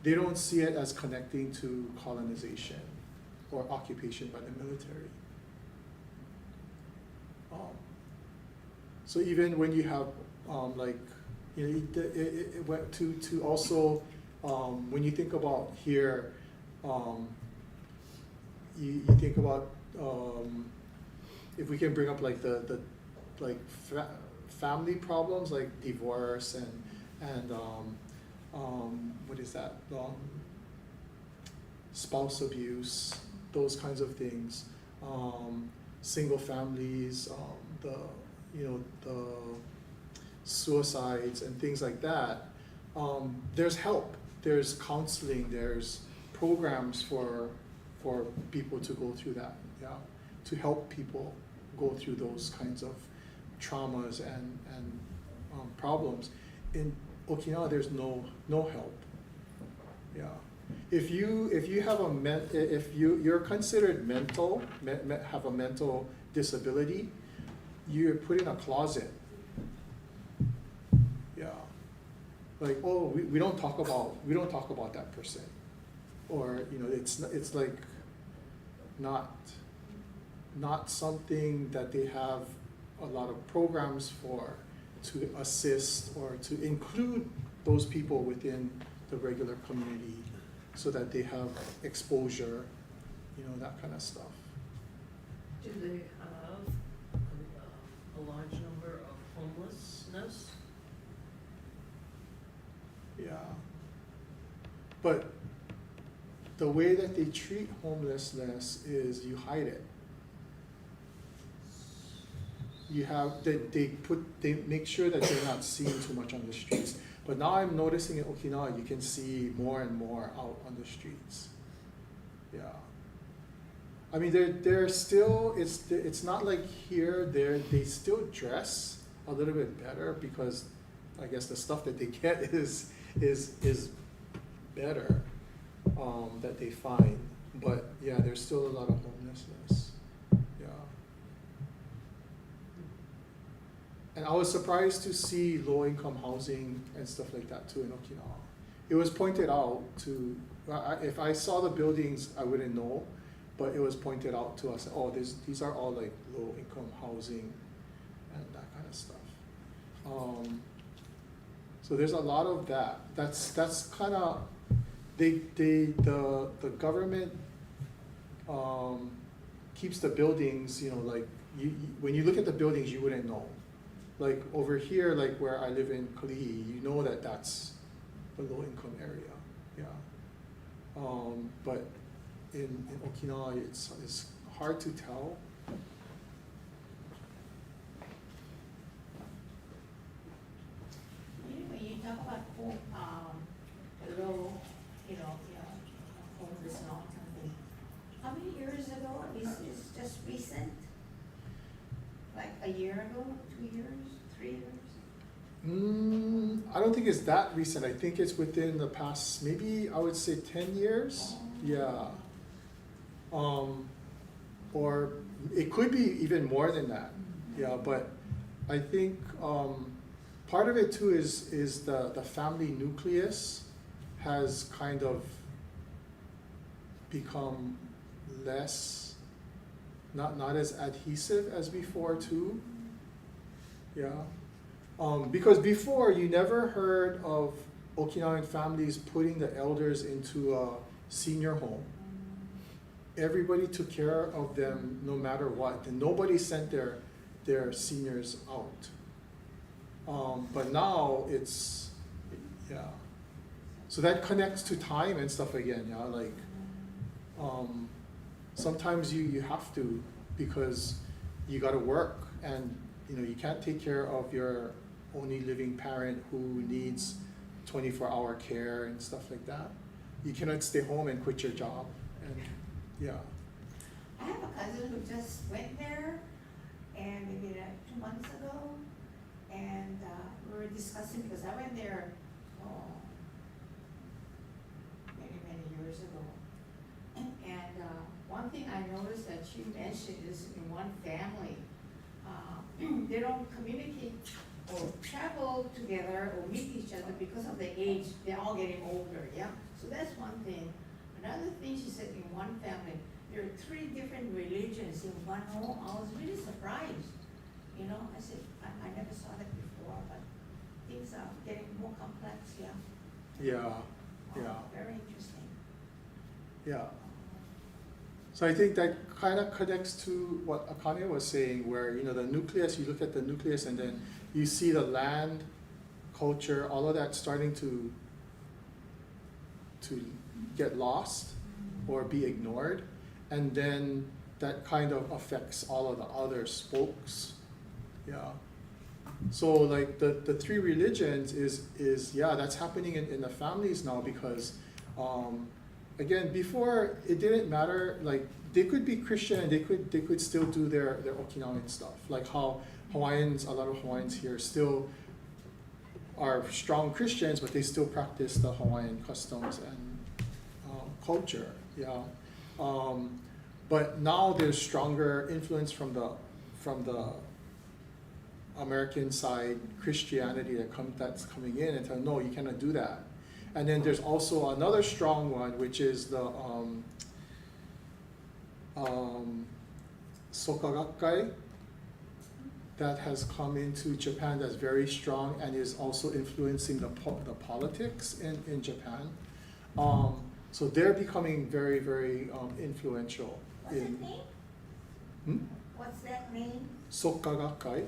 They don't see it as connecting to colonization or occupation by the military. So even when you have to also when you think about here, you think about if we can bring up like the family problems like divorce and what is that? spouse abuse, those kinds of things, single families, the suicides and things like that. There's help, there's counseling, there's programs for people to go through that, to help people go through those kinds of traumas and problems. In Okinawa, there's no help. Yeah, if you have if you're considered mental, have a mental disability, you're put in a closet. Yeah, like, oh, we don't talk about that person, or it's like not something that they have a lot of programs for, to assist or to include those people within the regular community so that they have exposure, that kind of stuff. Do they have a large number of homelessness? Yeah. But the way that they treat homelessness is you hide it. You have, they make sure that they're not seen too much on the streets. But now I'm noticing in Okinawa, you can see more and more out on the streets. Yeah. I mean, they're still, it's not like here, they still dress a little bit better because I guess the stuff that they get is better, that they find. But yeah, there's still a lot of homelessness. Yeah. And I was surprised to see low-income housing and stuff like that too in Okinawa. It was pointed out to, if I saw the buildings, I wouldn't know, but it was pointed out to us, oh, these are all like low-income housing and that kind of stuff. So there's a lot of that. That's kind of, the government keeps the buildings, like when you look at the buildings, you wouldn't know. Like over here, like where I live in Kalihi, you know that that's a low-income area, yeah. But in Okinawa, it's hard to tell. When you talk about low, homeless and all kind of thing, how many years ago? Is this just recent? Like a year ago, 2 years, 3 years? I don't think it's that recent. I think it's within the past, maybe I would say 10 years. Yeah. Or it could be even more than that. Yeah, but I think part of it too is the family nucleus has kind of become less, not as adhesive as before too. Yeah. Because before you never heard of Okinawan families putting the elders into a senior home. Everybody took care of them no matter what, and nobody sent their seniors out. But now it's, yeah. So that connects to time and stuff again, yeah. Like sometimes you have to, because you got to work, and you can't take care of your only living parent who needs 24-hour care and stuff like that. You cannot stay home and quit your job, and yeah. I have a cousin who just went there, and maybe like 2 months ago, and we were discussing, because I went there many years ago. And one thing I noticed that she mentioned is in one family, they don't communicate or travel together or meet each other because of the age. They're all getting older, yeah? So that's one thing. Another thing she said, in one family, there are 3 different religions in one home. I was really surprised. I said, I never saw that before, but things are getting more complex, yeah. Yeah, yeah. Very interesting. Yeah. So I think that kind of connects to what Akane was saying, where the nucleus, you look at the nucleus and then you see the land, culture, all of that starting to get lost. or be ignored, and then that kind of affects all of the other spokes. Yeah. So like the three religions is yeah, that's happening in the families now because again, before it didn't matter, like they could be Christian and they could still do their Okinawan stuff. Like how Hawaiians, a lot of Hawaiians here still are strong Christians, but they still practice the Hawaiian customs and culture. Yeah. But now there's stronger influence from the American side Christianity that's coming in and telling no, you cannot do that. And then there's also another strong one, which is the Sokagakkai that has come into Japan that's very strong and is also influencing the politics in Japan. So they're becoming very, very influential. What's that name? What's that name? Sokagakkai.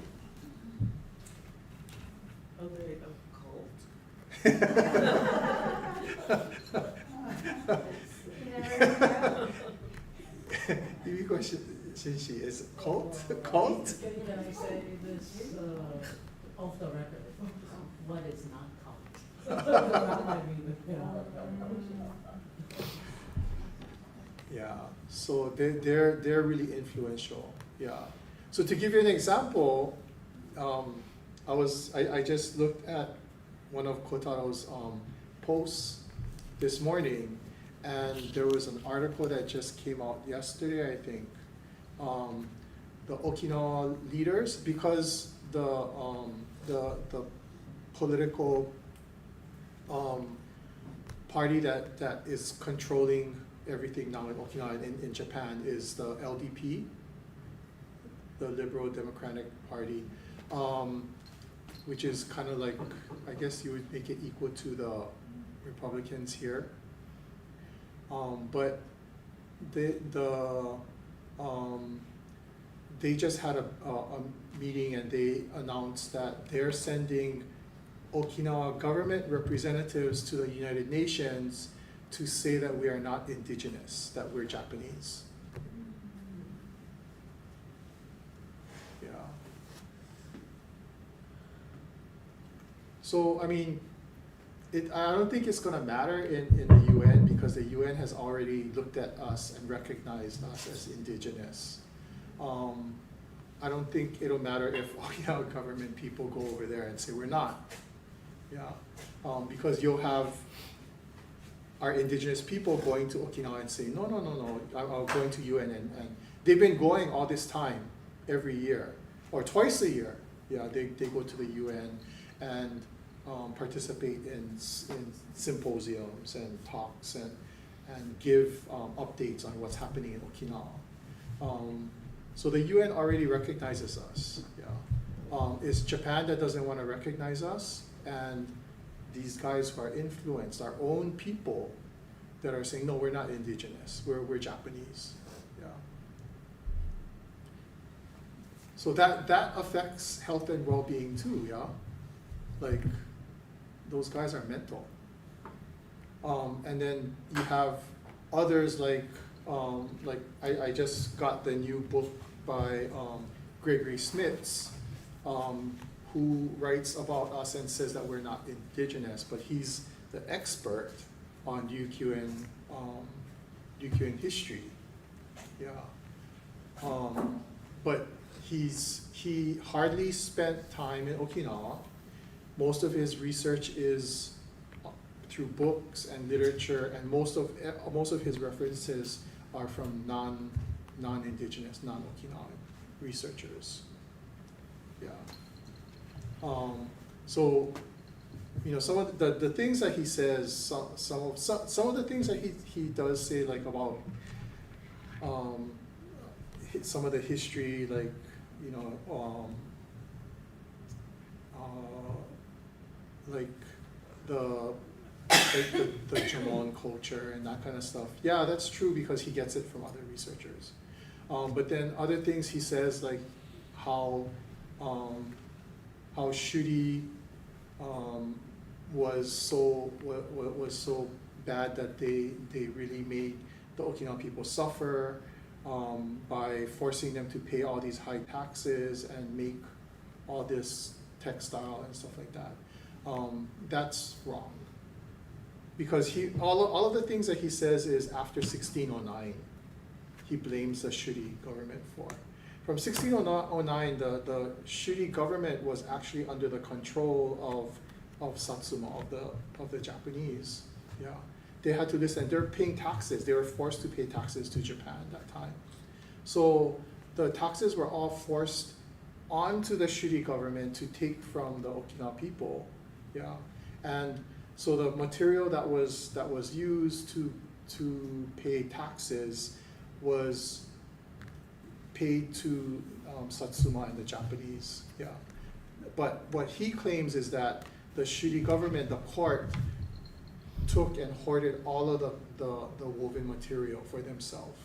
Are they a cult? Yumiko Shinshi, is cult? Cult? Can I say this off the record? What is not cult? Yeah, so they're really influential. Yeah. So to give you an example, I just looked at one of Kotaro's posts this morning, and there was an article that just came out yesterday, I think. The Okinawa leaders, because the political party that is controlling everything now in Okinawa in Japan is the LDP, the Liberal Democratic Party, which is kind of like, I guess you would make it equal to the Republicans here. But they just had a meeting and they announced that they're sending Okinawa government representatives to the United Nations to say that we are not indigenous, that we're Japanese. Yeah. So, I mean, I don't think it's going to matter in the UN because the UN has already looked at us and recognized us as indigenous. I don't think it'll matter if Okinawa government people go over there and say we're not. Yeah, because you'll have our indigenous people going to Okinawa and say, no, I'm going to UN, and they've been going all this time, every year, or twice a year. Yeah, they go to the UN and participate in symposiums and talks and give updates on what's happening in Okinawa. So the UN already recognizes us. Yeah, it's Japan that doesn't want to recognize us, and these guys who are influenced, our own people that are saying, no, we're not indigenous, we're Japanese. Yeah. So that affects health and well-being too, yeah? Like, those guys are mental. And then you have others like I just got the new book by Gregory Smits, who writes about us and says that we're not indigenous, but he's the expert on Ryukyuan history. Yeah. But he hardly spent time in Okinawa. Most of his research is through books and literature, and most of his references are from non-indigenous, non-Okinawan researchers. Yeah. So, you know, some of the things that he says, some of the things that he does say, like about some of the history, like, you know, like the Jomon culture and that kind of stuff. Yeah, that's true because he gets it from other researchers. But then other things he says, like how Shuri was so bad that they really made the Okinawan people suffer by forcing them to pay all these high taxes and make all this textile and stuff like that. That's wrong. Because all of the things that he says is after 1609, he blames the Shuri government for. From 1609, the Shuri government was actually under the control of Satsuma, of the Japanese. Yeah, they had to listen. They're paying taxes. They were forced to pay taxes to Japan at that time. So the taxes were all forced onto the Shuri government to take from the Okinawa people. Yeah, and so the material that was used to pay taxes was paid to Satsuma and the Japanese. Yeah, but what he claims is that the Shuri government, the court, took and hoarded all of the woven material for themselves.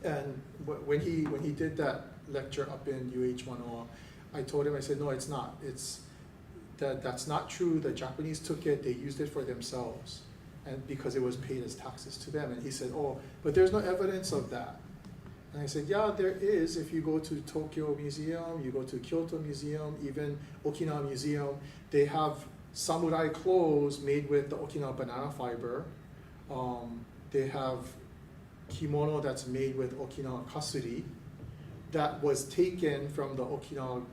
And when he did that lecture up in UH10, I told him, I said, no, it's not. That's not true. The Japanese took it, they used it for themselves, and because it was paid as taxes to them. And he said, oh, but there's no evidence of that. And I said, yeah, there is. If you go to Tokyo Museum, you go to Kyoto Museum, even Okinawa Museum, they have samurai clothes made with the Okinawa banana fiber. They have kimono that's made with Okinawa kasuri that was taken from the Okinawa,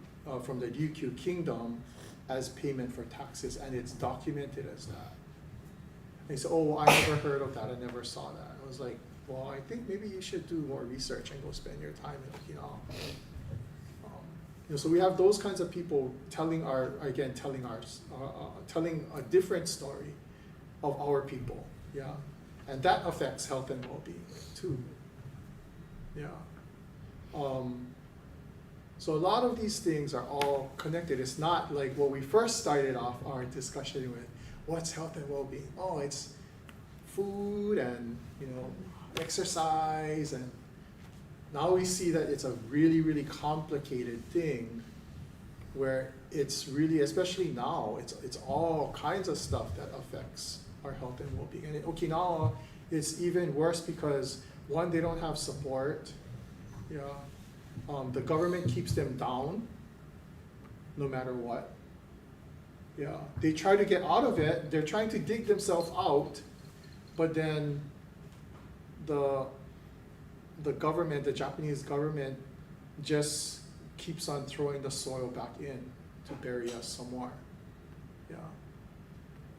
from the Ryukyu kingdom as payment for taxes, and it's documented as that. And he said, oh, I never heard of that, I never saw that. I was like, well, I think maybe you should do more research and go spend your time in Okinawa. So we have those kinds of people telling telling a different story of our people, yeah, and that affects health and well-being too, yeah. So a lot of these things are all connected. It's not like what we first started off our discussion with. What's health and well-being? Oh, it's food and exercise, and now we see that it's a really, really complicated thing where it's really, especially now, it's all kinds of stuff that affects our health and well-being. And in Okinawa, it's even worse because one, they don't have support. Yeah, the government keeps them down no matter what. Yeah, they try to get out of it. They're trying to dig themselves out, but then the government, the Japanese government, just keeps on throwing the soil back in to bury us some more. Yeah,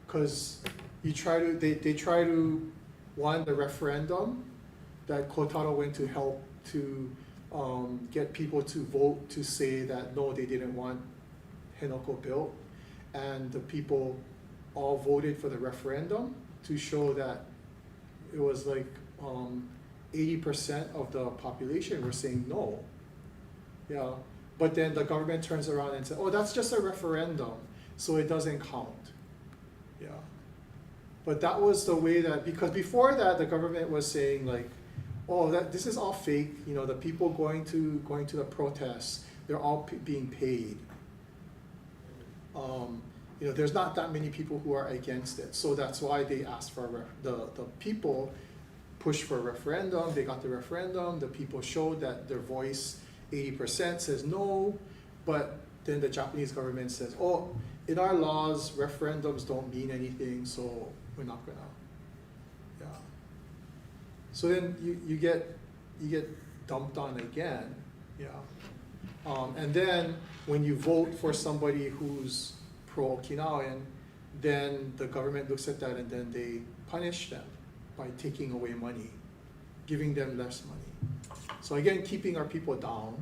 because they try to the referendum that Kotaro went to help to get people to vote to say that no, they didn't want Henoko built, and the people all voted for the referendum to show that it was like 80% of the population were saying no. Yeah, but then the government turns around and says, oh, that's just a referendum, so it doesn't count. Yeah, but that was the way that, because before that the government was saying like, oh, this is all fake. The people going to the protests, they're all being paid. There's not that many people who are against it, so that's why they asked for the people pushed for a referendum. They got the referendum. The people showed that their voice, 80% says no, but then the Japanese government says, oh, in our laws, referendums don't mean anything, so we're not gonna. Yeah. So then you get dumped on again. Yeah. And then when you vote for somebody who's pro-Okinawan, then the government looks at that and then they punish them by taking away money, giving them less money. So again, keeping our people down.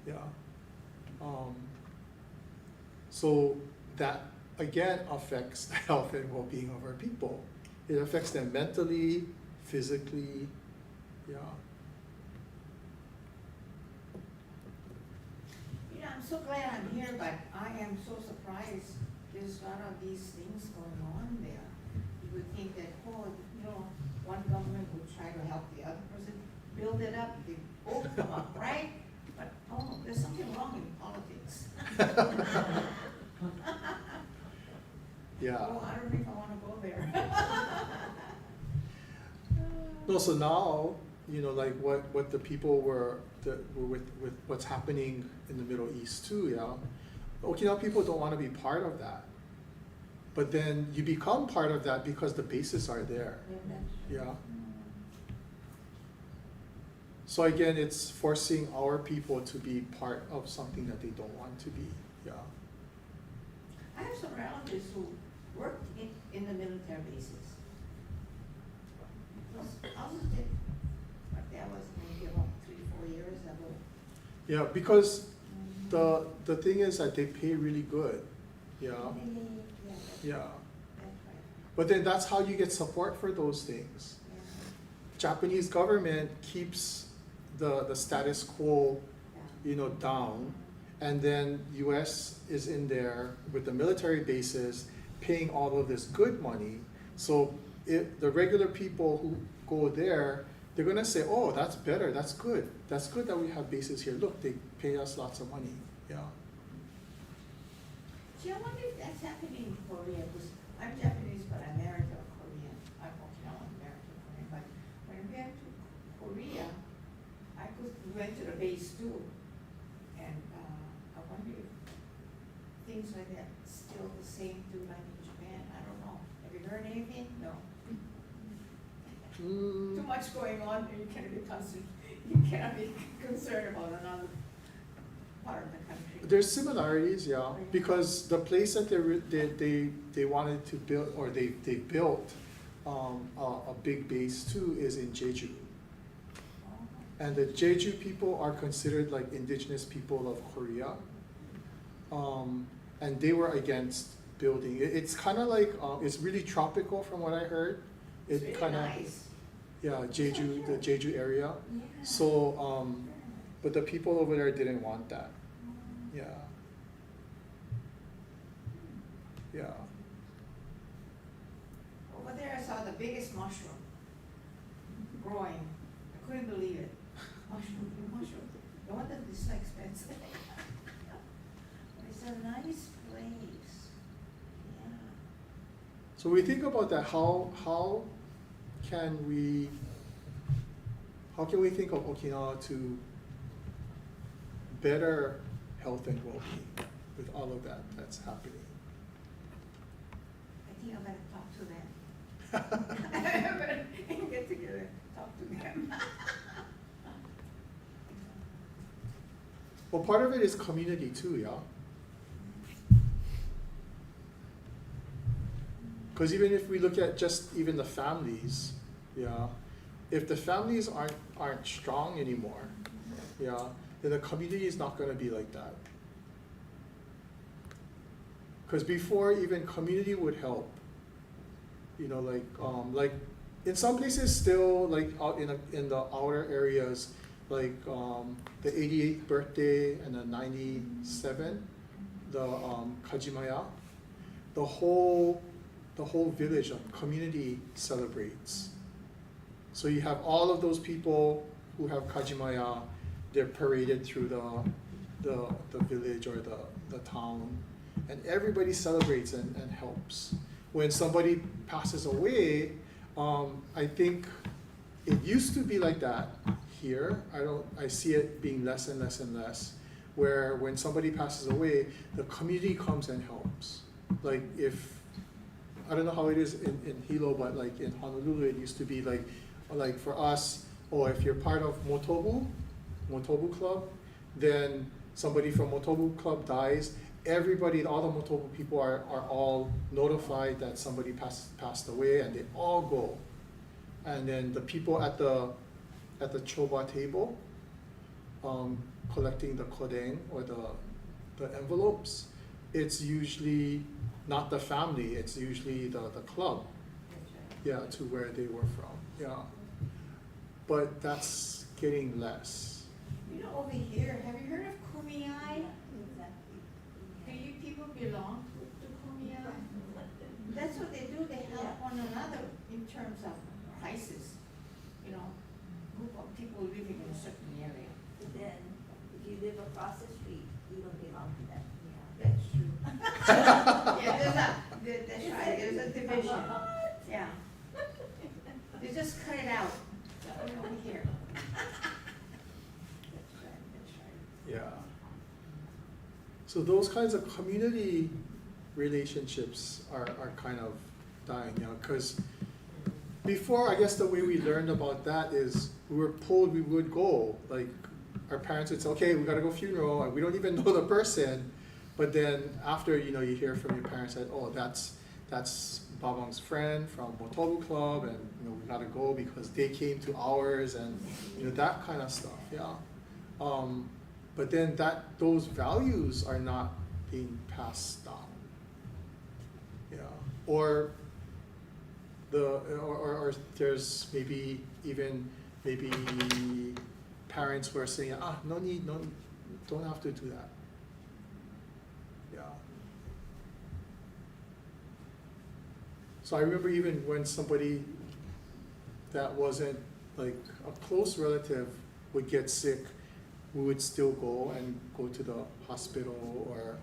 Yeah. So that again affects the health and well-being of our people. It affects them mentally, physically, yeah. I'm so glad I'm here, but I am so surprised there's a lot of these things going on there. You would think that, one government would try to help the other person build it up, they both come up, right? But, there's something wrong in politics. Yeah. Oh, I don't know if I want to go there. No, so now, you know, like what the people were with what's happening in the Middle East too, yeah. Okinawa people don't want to be part of that. But then you become part of that because the bases are there. Yeah. So again, it's forcing our people to be part of something that they don't want to be. Yeah. I have some relatives who worked in the military bases. How's it? But that was maybe about 3-4 years ago. Yeah, because the thing is that they pay really good. Yeah. Yeah. That's right. But then that's how you get support for those things. Yeah. Japanese government keeps the status quo, you know, down, and then US is in there with the military bases paying all of this good money. So if the regular people who go there, they're gonna say, oh, that's better, that's good that we have bases here. Look, they pay us lots of money. Yeah. See, I wonder if that's happening in Korea, because I'm Japanese, but I'm married to a Korean. I'm Okinawan, married to a Korean, but when we went to Korea, we went to the base too, and I wonder if things like that still the same too, like in Japan. I don't know. Have you heard anything? No. Too much going on, and you cannot be concerned about another part of the country. There's similarities, yeah, because the place that they wanted to build, or they built a big base too, is in Jeju. And the Jeju people are considered like indigenous people of Korea. And they were against building. It's kind of like, it's really tropical from what I heard. It's really kind of, nice. yeah, Jeju, the Jeju area. Yeah. So, but the people over there didn't want that. Yeah. Yeah. Over there, I saw the biggest mushroom growing. I couldn't believe it. Mushroom. No wonder it's so expensive. But it's a nice place. Yeah. So we think about that. How can we think of Okinawa to better health and well-being with all of that that's happening? I think I better talk to them. I better get together, talk to them. Well, part of it is community too, yeah? Because even if we look at just even the families, yeah, if the families aren't strong anymore, yeah, then the community is not going to be like that. Because before, even community would help. You know, like in some places still, like out in the outer areas, like the 88th birthday and the 97, the Kajimaya, the whole village of community celebrates. So you have all of those people who have Kajimaya, they're paraded through the village or the town, and everybody celebrates and helps. When somebody passes away, I think it used to be like that here. I see it being less and less and less, where when somebody passes away, the community comes and helps. Like I don't know how it is in Hilo, but like in Honolulu, it used to be like for us, if you're part of Motobu Club, then somebody from Motobu Club dies, everybody, all the Motobu people are all notified that somebody passed away, and they all go. And then the people at the choba table, collecting the kodeng or the envelopes, it's usually not the family, it's usually the club, yeah, to where they were from, yeah. But that's getting less. You know, over here, have you heard of Kumiai? Do you people belong to Kumiai? That's what they do, they help one another in terms of crisis. You know, group of people living in a certain area. But then, if you live across the street, you don't belong to that. That's true. Yeah, that's right, there's a division. Yeah. They just cut it out. So those kinds of community relationships are kind of dying now, because before, I guess the way we learned about that is we were told we would go, like our parents would say, okay, we gotta go funeral, and we don't even know the person, but then after, you hear from your parents that, oh, that's Babang's friend from Motobu Club, and we gotta go because they came to ours, and that kind of stuff, yeah. But then those values are not being passed down, yeah. Or there's maybe parents who are saying, no need, don't have to do that, yeah. So I remember even when somebody that wasn't like a close relative would get sick, we would still go to the hospital, or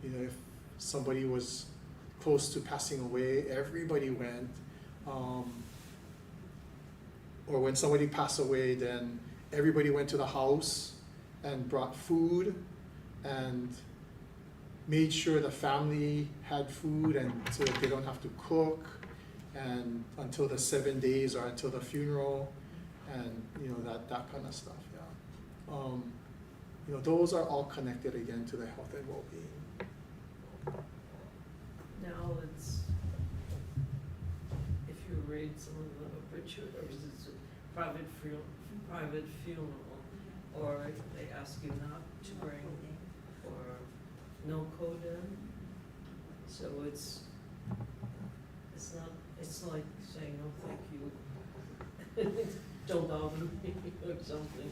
if somebody was close to passing away, everybody went. Or when somebody passed away, then everybody went to the house and brought food and made sure the family had food, and so that they don't have to cook, and until the 7 days or until the funeral, and that kind of stuff, yeah. Those are all connected again to the health and well-being. Now it's, if you read some of the obituaries, it's a private funeral, or they ask you not to bring, or no koden. So it's like saying, no, thank you, don't bother me, or something.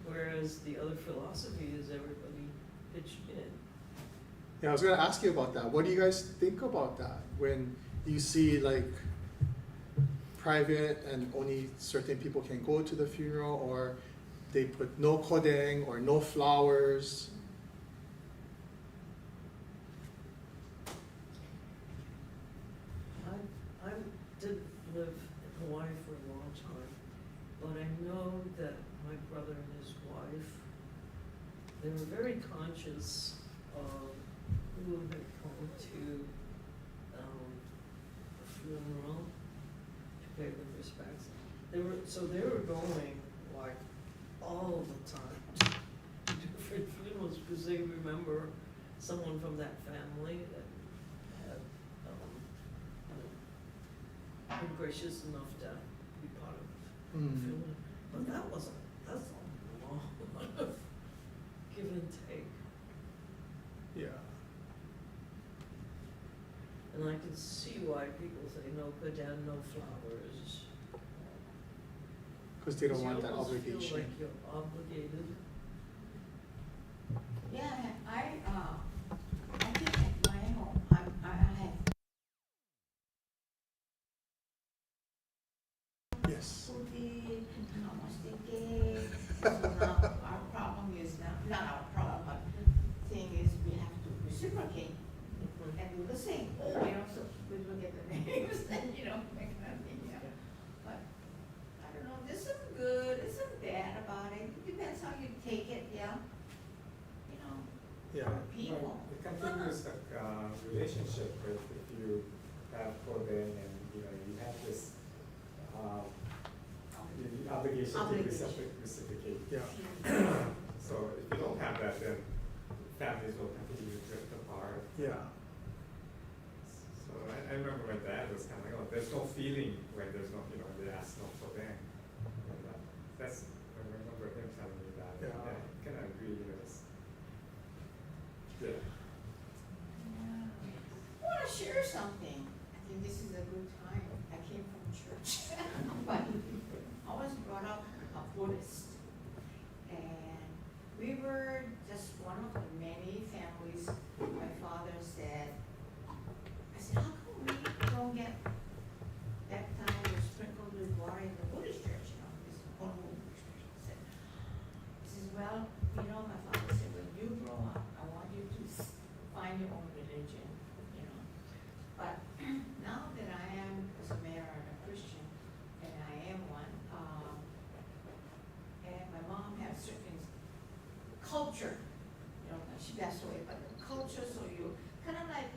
Whereas the other philosophy is everybody pitched in. Yeah, I was gonna ask you about that. What do you guys think about that when you see like private and only certain people can go to the funeral, or they put no kodeng or no flowers? I did live in Hawaii for a long time, but I know that my brother and his wife, they were very conscious of who had come to the funeral to pay their respects. They were going like all the time to different funerals because they remember someone from that family that had been gracious enough to be part of the funeral. But that's a long give and take. Yeah. And I can see why people say no kodan, no flowers. Because they don't want that You almost feel obligation. like you're obligated. Yeah, I think at my home, I have Yes. who did, how much they gave. So now our problem is not our problem, but the thing is we have to reciprocate and do the same, so we look at the names and, make that thing, yeah. But, I don't know, there's some good, there's some bad about it, it depends how you take it, yeah. Yeah. People. It continues the relationship if you have coding and you have this the obligation to reciprocate. Yeah. So if you don't have that, then families will continue to drift apart. Yeah. So I remember my dad was kind of like, oh, there's no feeling when there's no, they ask no coding. That's I remember him telling me that. Yeah. I kind of agree with this. Yeah. I want to share something. I think this is a good time. I came from church, but I was brought up a Buddhist, and we were just one of the many families. My father said, I said, how come we don't get that time we're sprinkled with water in the Buddhist church? This one Buddhist church. He says, well, my father said, when you grow up, I want you to find your own religion, But now that I am, as a mayor and a Christian, and I am one, and my mom has certain culture you know, she passed away, but the culture, so you kind of like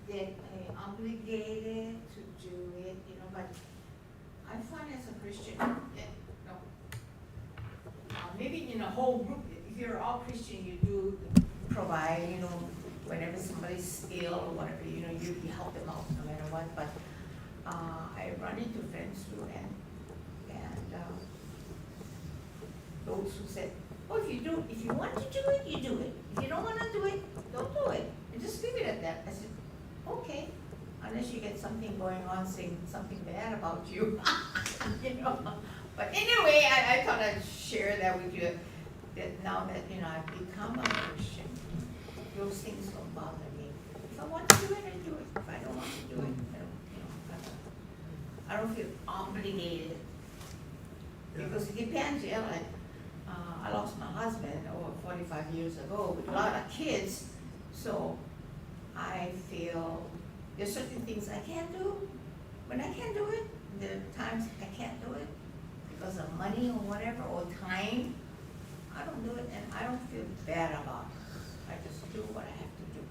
get obligated to do it, you know, but I find as a Christian, that, no, maybe in a whole group, if you're all Christian, you do provide, you know, whenever somebody's ill or whatever, you know, you help them out no matter what, but I run into friends who, and those who said, oh, if you want to do it, you do it. If you don't want to do it, don't do it. And just leave it at that. I said, okay, unless you get something going on, saying something bad about you, you know. But anyway, I thought I'd share that with you, that now that, you know, I've become a Christian, those things don't bother me. If I want to do it, I do it. If I don't want to do it, I don't, you know, I don't feel obligated. Because it depends, yeah, like, I lost my husband over 45 years ago with a lot of kids, so I feel there's certain things I can't do. When I can't do it, there are times I can't do it because of money or whatever, or time. I don't do it, and I don't feel bad about it. I just do what I have to do.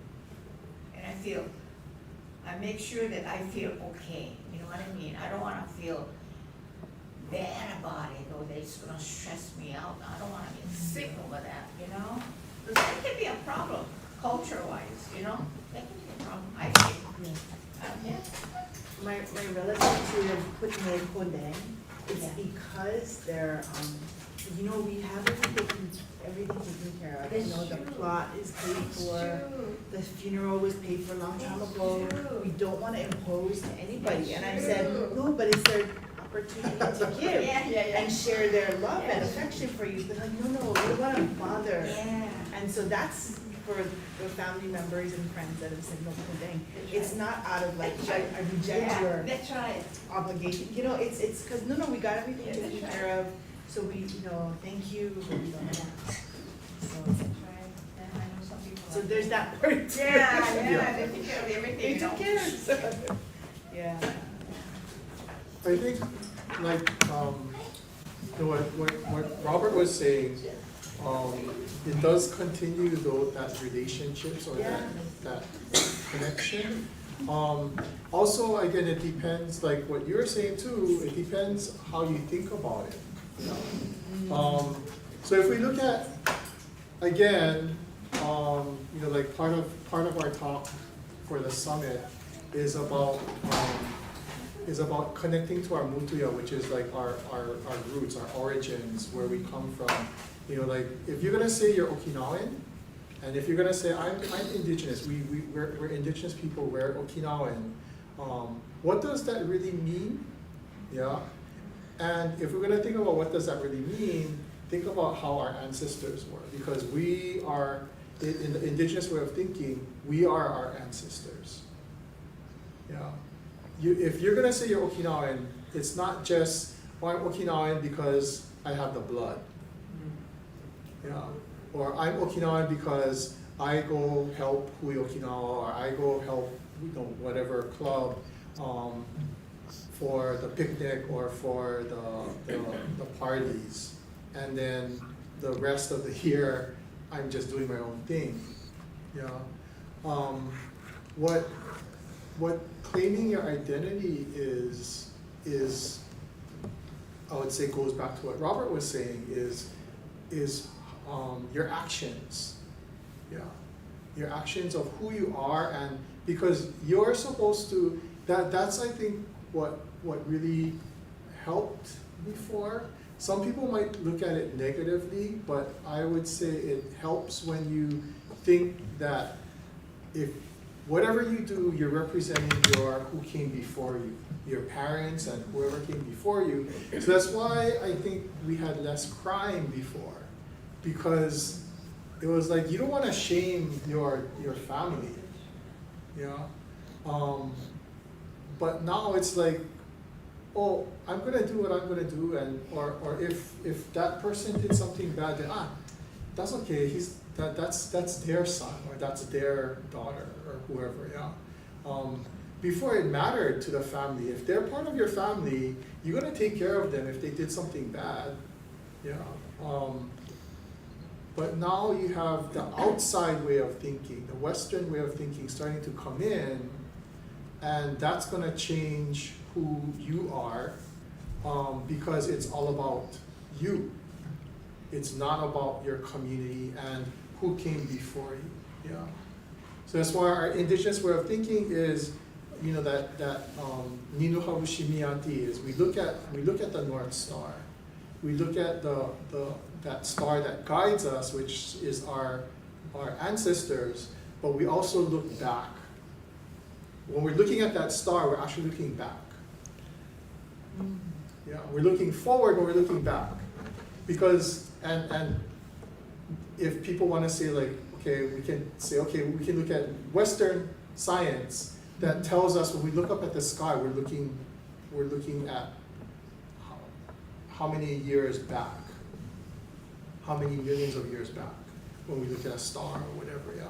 And I make sure that I feel okay, you know what I mean? I don't wanna feel bad about it, or that it's gonna stress me out. I don't wanna get sick over that, you know? Because that can be a problem, culture-wise, you know? That can be a problem, I think. Yeah. My relatives who have put no Koden, it's Yeah. because they're, you know, we have everything taken care of. You know, the That's true. plot is paid for, True. the funeral was paid for a long time That's ago. true. We don't wanna impose to anybody, and I That's said, true. no, but it's their opportunity to give. Yeah. And share their love and Yes. affection for you. They're like, no, we don't wanna bother. Yeah. And so that's for the family members and friends that have said no Koden. That's It's right. not out of like, That's I right. reject Yeah, your that's right. obligation, you know, it's cause no, we got everything Yeah, taken that's care of, so we, you know, thank you, but we don't have. That's So, right. And I know some people. so like there's that part too. Yeah, they take care of everything. They you took know. care of stuff. Yeah. I think, like, you know, what Robert was saying, it does continue though, that relationships or that connection. Also, again, it depends, like what you're saying too, it depends how you think about it. You know? So if we look at, again, you know, like part of our talk for the summit is about connecting to our mutuya, which is like our roots, our origins, where we come from. You know, like if you're gonna say you're Okinawan, and if you're gonna say I'm indigenous, we're indigenous people, we're Okinawan. What does that really mean? Yeah. And if we're gonna think about what does that really mean, think about how our ancestors were, because we are, in the indigenous way of thinking, we are our ancestors. Yeah. If you're gonna say you're Okinawan, it's not just, oh, I'm Okinawan because I have the blood. Yeah. Or I'm Okinawan because I go help Hui Okinawa, or I go help, you know, whatever club for the picnic or for the parties. And then the rest of the year, I'm just doing my own thing. Yeah. What claiming your identity is, I would say, goes back to what Robert was saying, is your actions. Yeah. Your actions of who you are, and because you're supposed to, that's I think what really helped before. Some people might look at it negatively, but I would say it helps when you think that if whatever you do, you're representing who came before you, your parents and whoever came before you. So that's why I think we had less crime before, because it was like you don't want to shame your family, you know. But now it's like, oh, I'm gonna do what I'm gonna do, and or if that person did something bad, then that's okay. That's their son, or that's their daughter, or whoever. Yeah. Before it mattered to the family. If they're part of your family, you're gonna take care of them if they did something bad. Yeah. But now you have the outside way of thinking, the Western way of thinking starting to come in, and that's gonna change who you are, because it's all about you. It's not about your community and who came before you, yeah. So that's why our indigenous way of thinking is, you know, that Ninu Haru Shimiati is we look at the North Star. We look at that star that guides us, which is our ancestors, but we also look back. When we're looking at that star, we're actually looking back. Yeah, we're looking forward, but we're looking back. Because, and if people want to say like, okay, we can say, okay, we can look at Western science that tells us when we look up at the sky, we're looking at how many years back, how many millions of years back when we look at a star or whatever, yeah.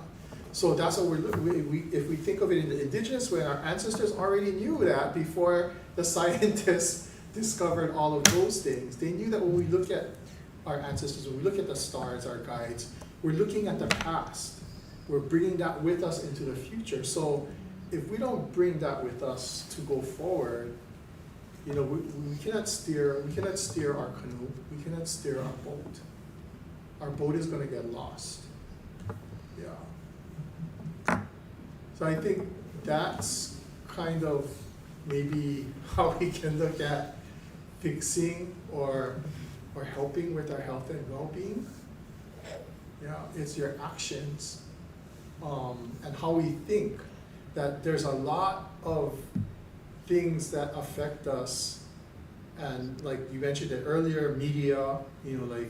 So that's what if we think of it in the indigenous way, our ancestors already knew that before the scientists discovered all of those things. They knew that when we look at our ancestors, when we look at the stars, our guides, we're looking at the past. We're bringing that with us into the future. So if we don't bring that with us to go forward, you know, we cannot steer our canoe, we cannot steer our boat. Our boat is gonna get lost. Yeah. So I think that's kind of maybe how we can look at fixing or helping with our health and well-being. Yeah, it's your actions and how we think. That there's a lot of things that affect us, and like you mentioned it earlier, media, you know, like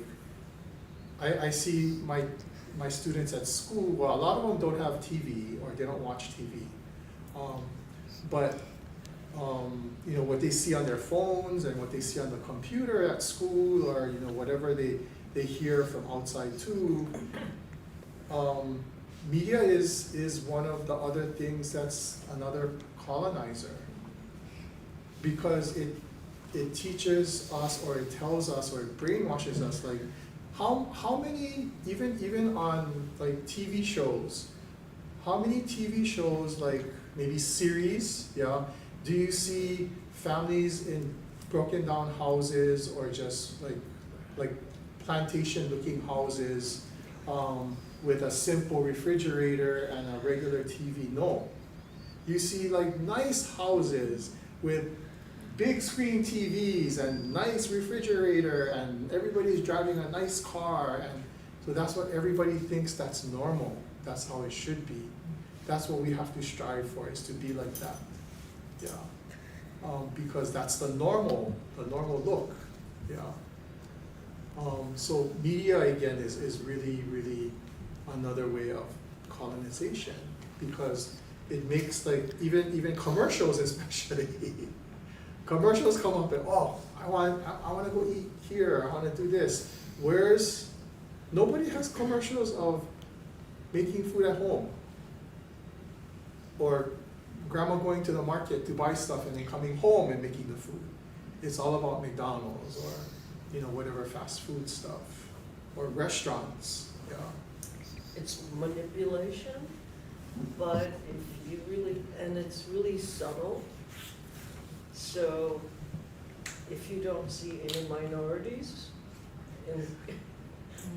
I see my students at school, well, a lot of them don't have TV or they don't watch TV, but you know, what they see on their phones and what they see on the computer at school, or you know, whatever they hear from outside too, media is one of the other things that's another colonizer, because it teaches us, or it tells us, or it brainwashes us, like how many, even on like TV shows, how many TV shows, like maybe series, yeah, do you see families in broken down houses, or just like plantation looking houses, with a simple refrigerator and a regular TV? No. You see like nice houses with big screen TVs and nice refrigerator, and everybody's driving a nice car, and so that's what everybody thinks that's normal. That's how it should be. That's what we have to strive for, is to be like that. Yeah. Because that's the normal look. Yeah. So media again is really, really another way of colonization, because it makes like even commercials especially. Commercials come up and, oh, I want to go eat here, I want to do this. Whereas nobody has commercials of making food at home, or grandma going to the market to buy stuff and then coming home and making the food. It's all about McDonald's or, you know, whatever fast food stuff, or restaurants. Yeah. It's manipulation, but if you really, and it's really subtle. So if you don't see any minorities,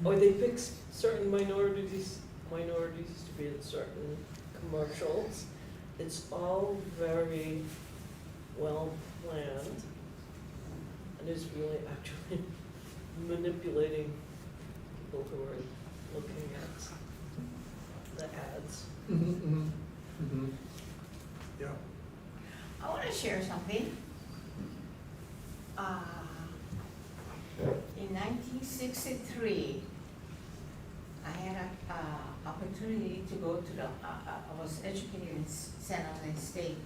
or they pick certain minorities to be in certain commercials, it's all very well planned, and it's really actually manipulating people who are looking at the ads. Mm-hmm, mm-hmm, mm-hmm. Yeah. I want to share something. In 1963, I had an opportunity to go to I was educated in San Jose State,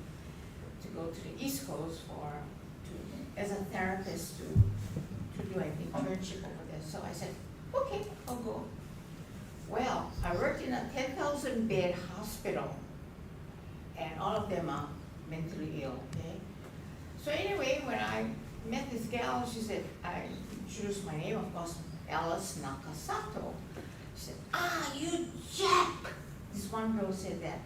to go to the East Coast as a therapist to do an internship over there. So I said, okay, I'll go. Well, I worked in a 10,000 bed hospital, and all of them are mentally ill, okay? So anyway, when I met this gal, she said, I introduced my name, of course, Alice Nakasato. She said, ah, you Jap. This one girl said that.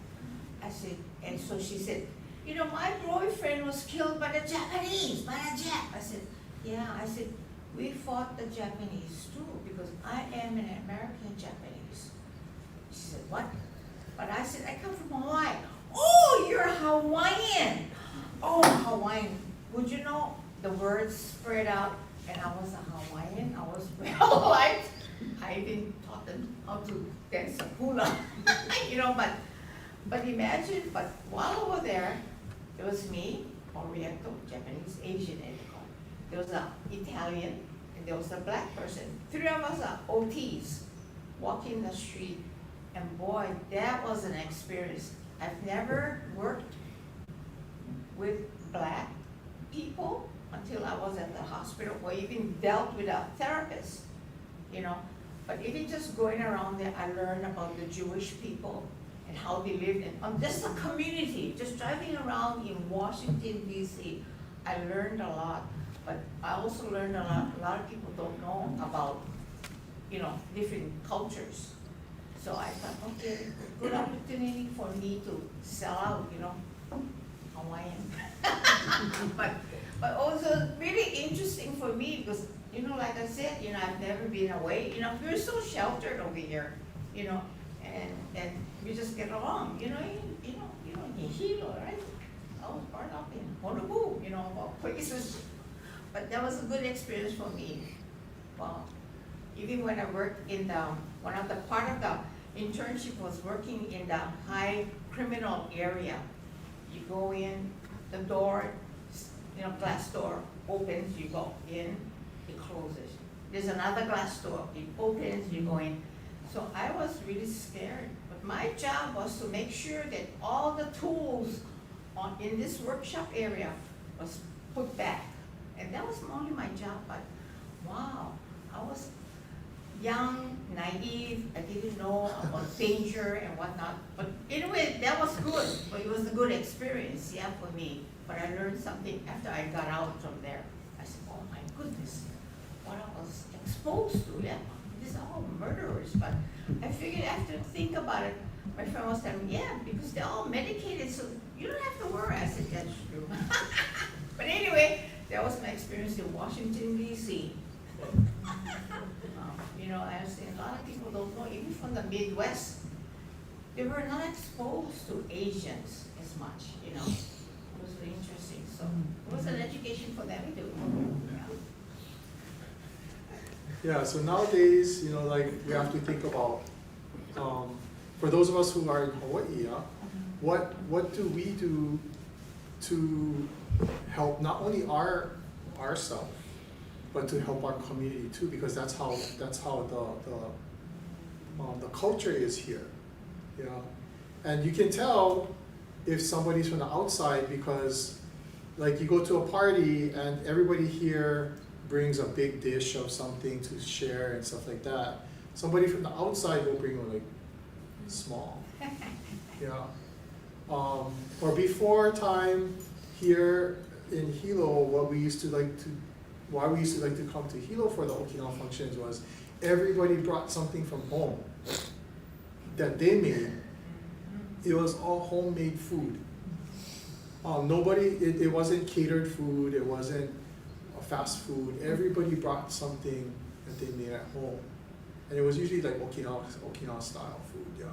I said, and so she said, you know, my boyfriend was killed by the Japanese, by a Jap. I said, yeah, I said, we fought the Japanese too, because I am an American Japanese. She said, what? But I said, I come from Hawaii. Oh, you're Hawaiian. Oh, Hawaiian. Would you know, the words spread out, and I was a Hawaiian. I was well liked. I even taught them how to dance a hula, you know, but imagine, but while over there was me, Oriental, Japanese, Asian, and there was an Italian, and there was a black person. 3 of us are OTs walking the street, and boy, that was an experience. I've never worked with black people until I was at the hospital, or even dealt with a therapist, you know. But even just going around there, I learned about the Jewish people and how they lived in just the community. Just driving around in Washington, D.C., I learned a lot. But I also learned a lot of people don't know about, you know, different cultures. So I thought, okay, good opportunity for me to sell out, you know, Hawaiian. but also really interesting for me because, you know, like I said, you know, I've never been away. You know, we're so sheltered over here, you know, and we just get along. You know, in Hilo, right? I was brought up in Honolulu, you know, about places. But that was a good experience for me. Well, even when I worked in the, one of the part of the internship was working in the high criminal area. You go in, the door, you know, glass door opens, you go in, it closes. There's another glass door, it opens, you go in. So I was really scared, but my job was to make sure that all the tools in this workshop area was put back. And that was only my job, but wow, I was young, naive, I didn't know about danger and whatnot. But anyway, that was good, but it was a good experience, yeah, for me. But I learned something after I got out from there. I said, oh my goodness, what I was exposed to, yeah, these are all murderers. But I figured after to think about it, my friend was telling me, yeah, because they're all medicated, so you don't have to worry. I said, that's true. But anyway, that was my experience in Washington, D.C. You know, I understand a lot of people don't know, even from the Midwest, they were not exposed to Asians as much, you know. It was really interesting. So it was an education for them too. Yeah, so nowadays, you know, like we have to think about, for those of us who are in Hawaii, what do we do to help not only ourselves, but to help our community too, because that's how the culture is here, you know. And you can tell if somebody's from the outside because, like, you go to a party and everybody here brings a big dish of something to share and stuff like that. Somebody from the outside will bring like small, yeah. Or before time here in Hilo, why we used to like to come to Hilo for the Okinawan functions was everybody brought something from home that they made. It was all homemade food. It wasn't catered food, it wasn't fast food. Everybody brought something that they made at home. And it was usually like Okinawa style food, yeah.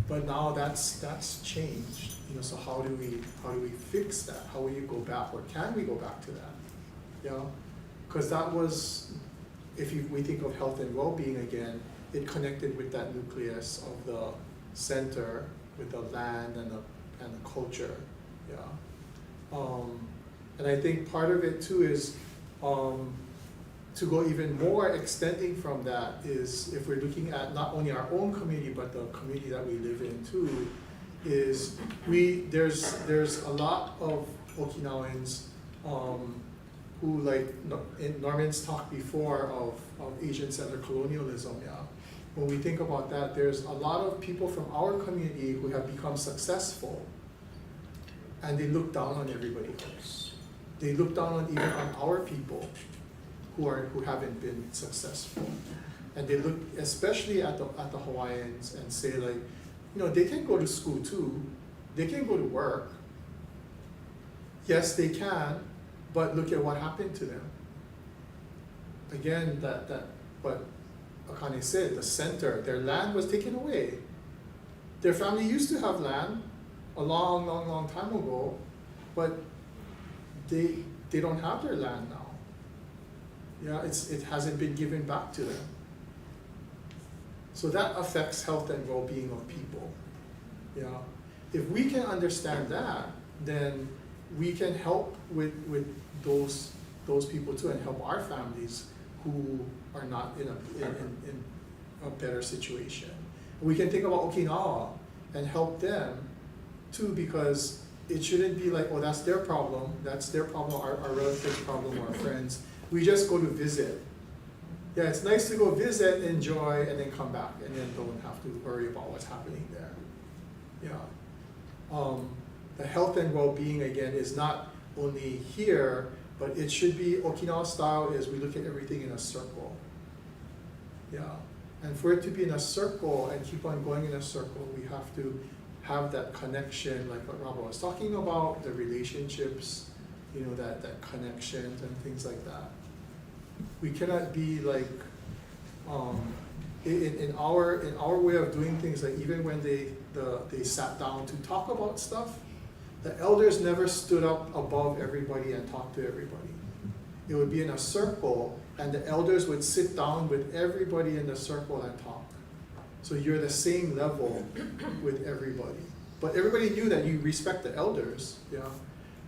But now that's changed, you know. So how do we fix that? How will you go back, or can we go back to that? Yeah, because that was, we think of health and well-being again, it connected with that nucleus of the center, with the land and the culture, yeah. And I think part of it too is, to go even more extending from that is, if we're looking at not only our own community but the community that we live in too, is there's a lot of Okinawans who, like in Norman's talk before of Asian settler colonialism, yeah. When we think about that, there's a lot of people from our community who have become successful, and they look down on everybody else. They look down on even on our people who haven't been successful. and they look especially at the Hawaiians and say like, you know, they can go to school too, they can go to work. Yes, they can, but look at what happened to them. Again, but Akane said, the center, their land was taken away. Their family used to have land a long time ago, but they don't have their land now. Yeah, it hasn't been given back to them. So that affects health and well-being of people. Yeah, if we can understand that, then we can help with those people too, and help our families who are not in a better situation. We can think about Okinawa and help them too, because it shouldn't be like, oh, that's their problem, our relatives' problem, our friends. We just go to visit. Yeah, it's nice to go visit, enjoy, and then come back, and then don't have to worry about what's happening there. Yeah. The health and well-being, again, is not only here, but it should be Okinawa style is we look at everything in a circle. Yeah. And for it to be in a circle and keep on going in a circle, we have to have that connection, like what Robert was talking about, the relationships, you know, that connections and things like that. We cannot be like, in our way of doing things, like even when they sat down to talk about stuff, the elders never stood up above everybody and talked to everybody. It would be in a circle, and the elders would sit down with everybody in the circle and talk. So you're the same level with everybody. But everybody knew that you respect the elders, yeah.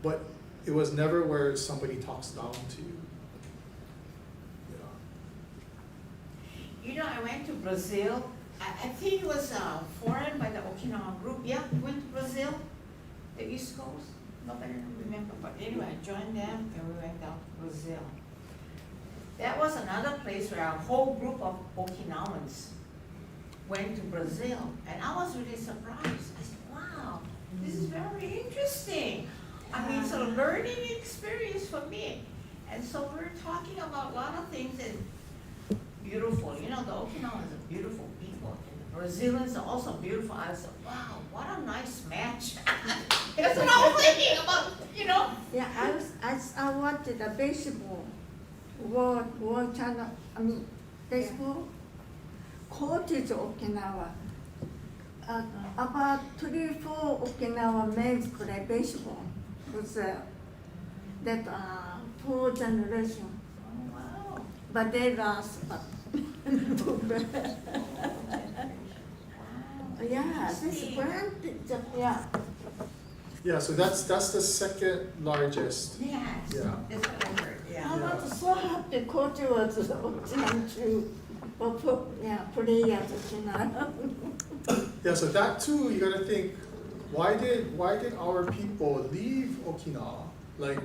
But it was never where somebody talks down to you. Yeah. You know, I went to Brazil. I think it was foreign by the Okinawan group. Yeah, we went to Brazil, the East Coast. Nobody remember, but anyway, I joined them and we went down to Brazil. That was another place where a whole group of Okinawans went to Brazil, and I was really surprised. I said, wow, this is very interesting. I mean, it's a learning experience for me. And so we're talking about a lot of things and beautiful. You know, the Okinawans are beautiful people. And the Brazilians are also beautiful. I said, wow, what a nice match. That's what I was thinking about, you know. Yeah, I watched the baseball, world channel, baseball. Coach is Okinawa. About 3-4 Okinawa men play baseball. Was that 4 generation. Oh, wow. But they lost. Yeah, this brand, yeah. Yeah, so that's the second largest. Yes, Yeah. that's what I heard, yeah. I was so happy coach was Shimānchu. Players Okinawa. Yeah, so that too, you gotta think, why did our people leave Okinawa? Like,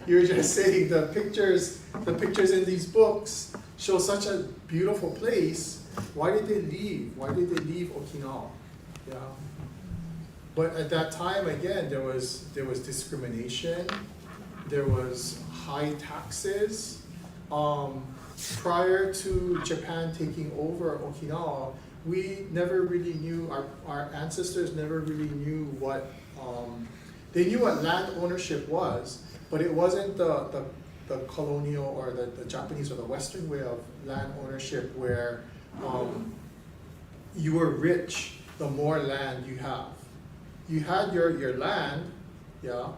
you were just saying the pictures in these books show such a beautiful place. Why did they leave? Why did they leave Okinawa? Yeah. But at that time, again, there was discrimination, there was high taxes. Prior to Japan taking over Okinawa, we never really knew, our ancestors never really knew what, they knew what land ownership was, but it wasn't the colonial or the Japanese or the Western way of land ownership where you were rich the more land you have. You had your land, yeah,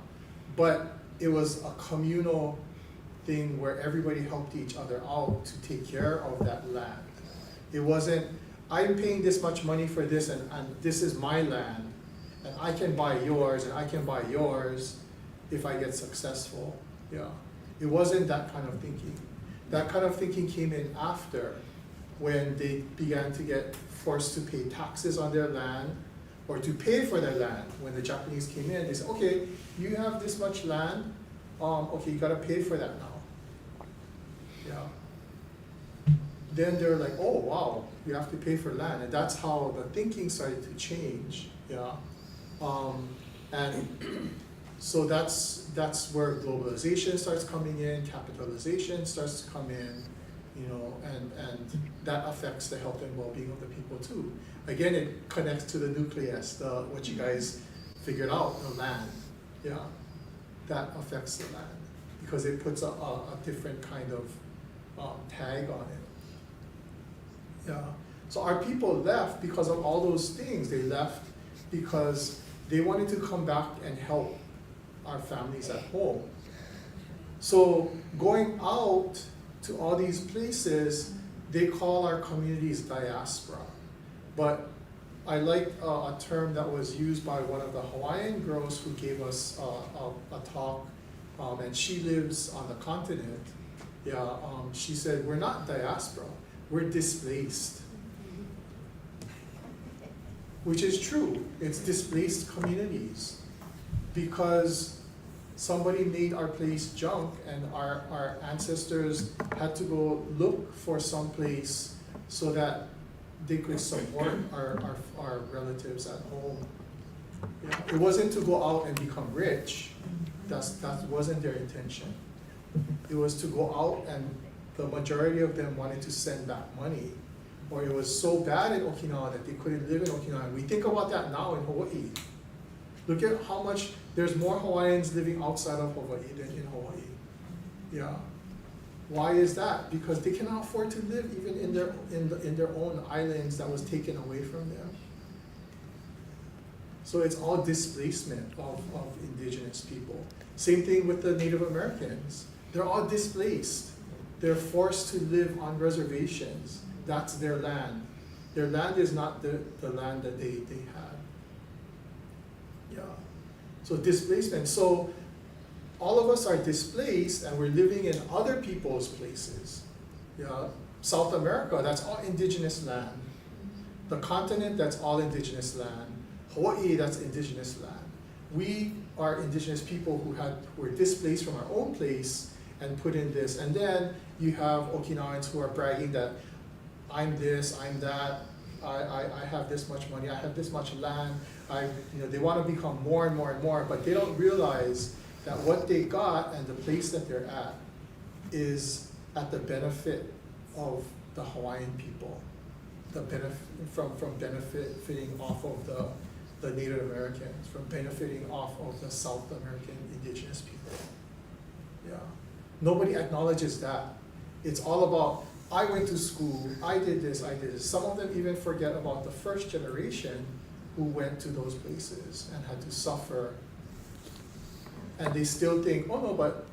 but it was a communal thing where everybody helped each other out to take care of that land. It wasn't, I'm paying this much money for this and this is my land and I can buy yours and I can buy yours if I get successful. Yeah. It wasn't that kind of thinking. That kind of thinking came in after, when they began to get forced to pay taxes on their land or to pay for their land. When the Japanese came in, they said, okay, you have this much land, okay, you gotta pay for that now. Yeah. Then they're like, oh wow, you have to pay for land, and that's how the thinking started to change. Yeah, and so that's where globalization starts coming in, capitalization starts to come in. and that affects the health and well-being of the people too. Again, it connects to the nucleus, what you guys figured out, the land, yeah, that affects the land because it puts a different kind of tag on it. Yeah. So our people left because of all those things. They left because they wanted to come back and help our families at home. So going out to all these places, they call our communities diaspora. But I like a term that was used by one of the Hawaiian girls who gave us a talk, and she lives on the continent. Yeah, she said, we're not diaspora, we're displaced. Which is true, it's displaced communities. Because somebody made our place junk and our ancestors had to go look for some place so that they could support our relatives at home. Yeah. It wasn't to go out and become rich. That wasn't their intention. It was to go out and the majority of them wanted to send back money. Or it was so bad in Okinawa that they couldn't live in Okinawa. And we think about that now in Hawaii. Look at how much, there's more Hawaiians living outside of Hawaii than in Hawaii. Yeah. Why is that? Because they cannot afford to live even in their own islands that was taken away from them. So it's all displacement of indigenous people. Same thing with the Native Americans. They're all displaced. They're forced to live on reservations. That's their land. Their land is not the land that they had. Yeah. So displacement. So all of us are displaced and we're living in other people's places. Yeah. South America, that's all indigenous land. The continent, that's all indigenous land. Hawaii, that's indigenous land. We are indigenous people who were displaced from our own place and put in this. And then you have Okinawans who are bragging that I'm this, I'm that, I have this much money, I have this much land. They want to become more and more and more, but they don't realize that what they got and the place that they're at is at the benefit of the Hawaiian people, the benefit from benefiting off of the Native Americans, from benefiting off of the South American indigenous people. Yeah. Nobody acknowledges that. It's all about, I went to school, I did this, I did this. Some of them even forget about the first generation who went to those places and had to suffer. And they still think, oh no, but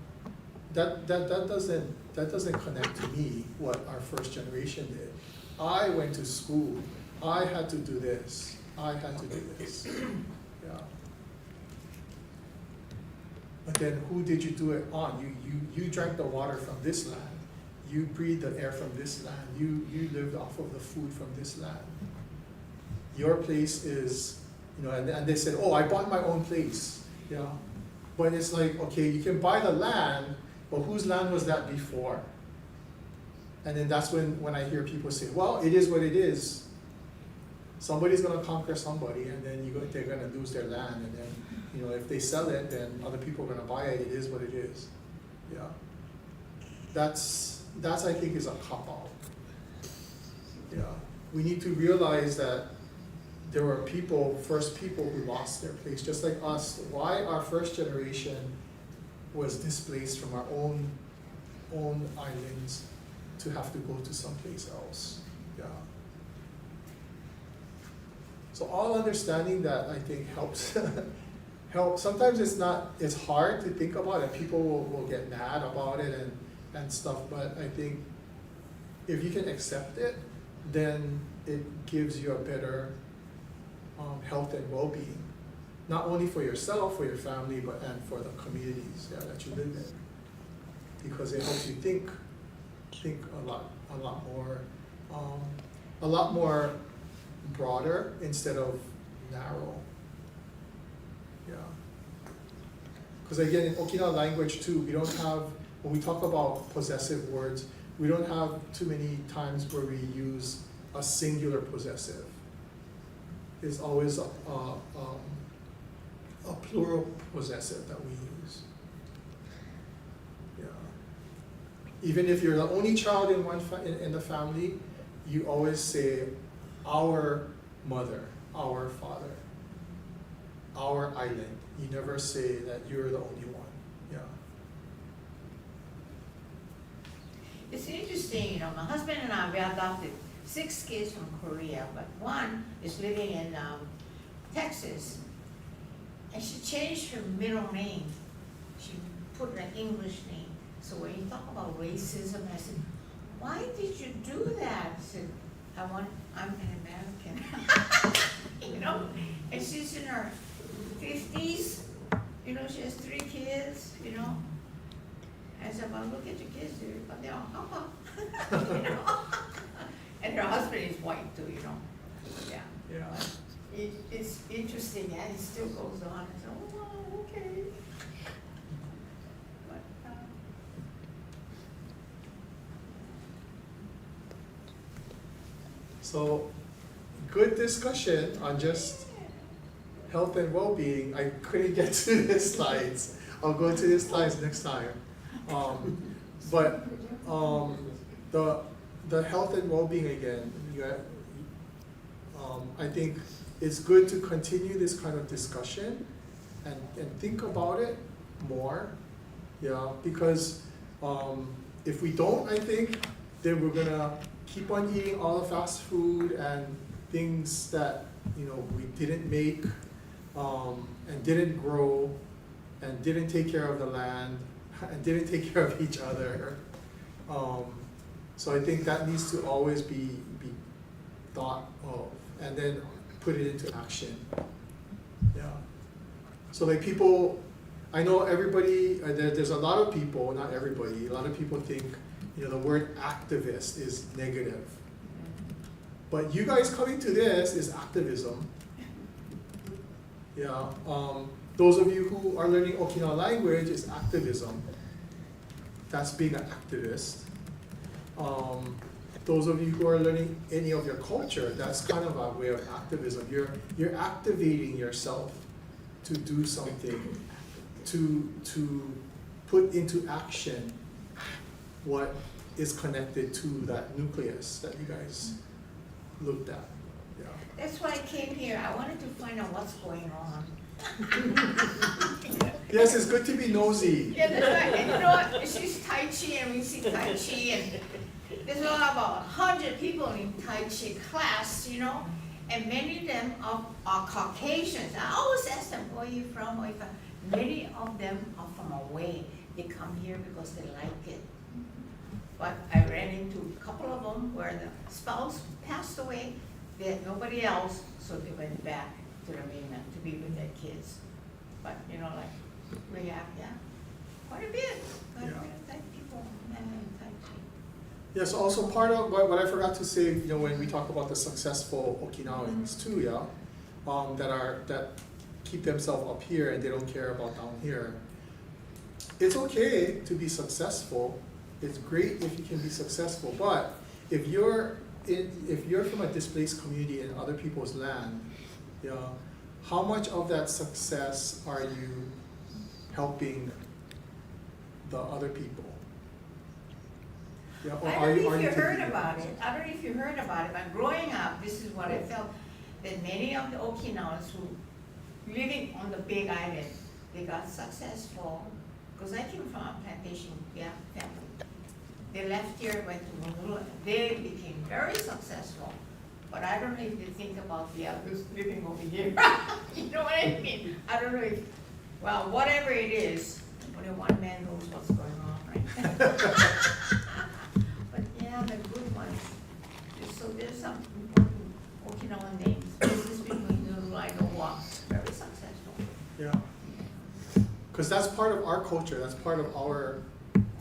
that doesn't connect to me, what our first generation did. I went to school, I had to do this, I had to do this. Yeah. But then who did you do it on? You drank the water from this land. You breathed the air from this land. You lived off of the food from this land. Your place is, and they said, oh, I bought my own place. Yeah. But it's like, okay, you can buy the land, but whose land was that before? And then that's when I hear people say, well, it is what it is. Somebody's gonna conquer somebody, and then they're gonna lose their land, and then, if they sell it, then other people are gonna buy it. It is what it is. Yeah. That's I think is a cop-out. Yeah. We need to realize that there were first people who lost their place, just like us. Why our first generation was displaced from our own islands to have to go to someplace else. Yeah. So all understanding that, I think, helps. Sometimes it's hard to think about it. People will get mad about it and stuff, but I think if you can accept it, then it gives you a better health and well-being, not only for yourself, for your family, and for the communities that you live in, because it helps you think a lot more broader instead of narrow. Yeah. Because again, in Okinawa language too, we don't have, when we talk about possessive words, we don't have too many times where we use a singular possessive. It's always a plural possessive that we use. Yeah. Even if you're the only child in in the family, you always say our mother, our father, our island. You never say that you're the only one. Yeah. It's interesting, you know, my husband and I, we adopted 6 kids from Korea, but one is living in Texas. And she changed her middle name. She put an English name. So when you talk about racism, I said, why did you do that? I said, I'm an American. You know, and she's in her 50s, you know, she has 3 kids, you know. I said, well, look at your kids, dude, but they're all Papa. You know? And her husband is white too, you know. Yeah. Yeah. It's interesting, and it still goes on. I said, oh, wow, okay. But, So, good discussion on just health and well-being. I couldn't get to the slides. I'll go to the slides next time. The health and well-being again, I think it's good to continue this kind of discussion and think about it more, yeah, because if we don't, I think, then we're gonna keep on eating all the fast food and things that, you know, we didn't make and didn't grow and didn't take care of the land and didn't take care of each other. So I think that needs to always be thought of and then put it into action. Yeah. So like people, I know everybody, there's a lot of people, not everybody, a lot of people think, you know, the word activist is negative. But you guys coming to this is activism. Yeah. Those of you who are learning Okinawan language is activism. That's being an activist. Those of you who are learning any of your culture, that's kind of a way of activism. You're activating yourself to do something, to put into action what is connected to that nucleus that you guys looked at. Yeah. that's why I came here. I wanted to find out what's going on. Yes, it's good to be nosy. Yeah, that's right. And you know what? She's Tai Chi, and we see Tai Chi, and there's about 100 people in Tai Chi class, you know, and many of them are Caucasians. I always ask them, where are you from? Where are you from? Many of them are from away. They come here because they like it. But I ran into a couple of them where the spouse passed away. They had nobody else, so they went back to the mainland to be with their kids. But, you know, like, we have, yeah, quite a bit. Quite a bit of Thai people in Tai Chi. Yes, also part of what I forgot to say, you know, when we talk about the successful Okinawans too, yeah, that keep themselves up here and they don't care about down here. It's okay to be successful. It's great if you can be successful, but if you're from a displaced community in other people's land, yeah, how much of that success are you helping the other people? Yeah, or I don't know if you taking heard care of about it. yourself? I don't know if you heard about it, but growing up, this is what I felt, that many of the Okinawans who living on the Big Island, they got successful, because I came from a plantation, yeah, family. They left here, went to Honolulu, they became very successful. But I don't know if they think about the others living over here. You know what I mean? I don't know if, well, whatever it is, only one man knows what's going on, right? But yeah, the good ones. So there's some important Okinawan names. Business between Honolulu and Oahu, very successful. Yeah. Because that's part of our culture, that's part of our,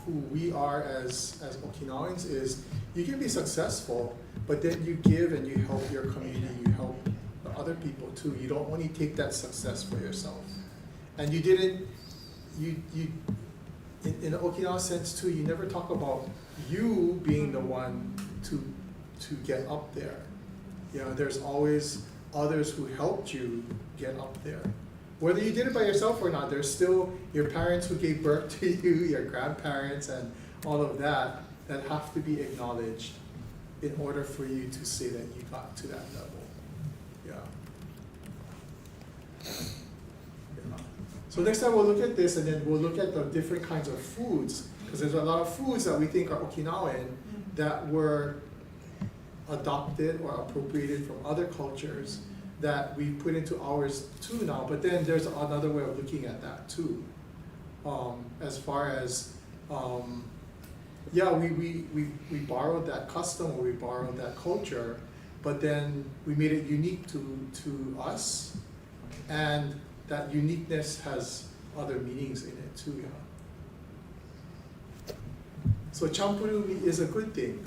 who we are as Okinawans is, you can be successful, but then you give and you help your community, you help the other people too. You don't only take that success for yourself. And you didn't, in the Okinawa sense too, you never talk about you being the one to get up there. You know, there's always others who helped you get up there. Whether you did it by yourself or not, there's still your parents who gave birth to you, your grandparents, and all of that have to be acknowledged in order for you to say that you got to that level. Yeah. Yeah. So next time we'll look at this, and then we'll look at the different kinds of foods, because there's a lot of foods that we think are Okinawan that were adopted or appropriated from other cultures that we put into ours too now. But then there's another way of looking at that too. As far as, yeah, we borrowed that custom, or we borrowed that culture, but then we made it unique to us, and that uniqueness has other meanings in it too, yeah. So champuru is a good thing,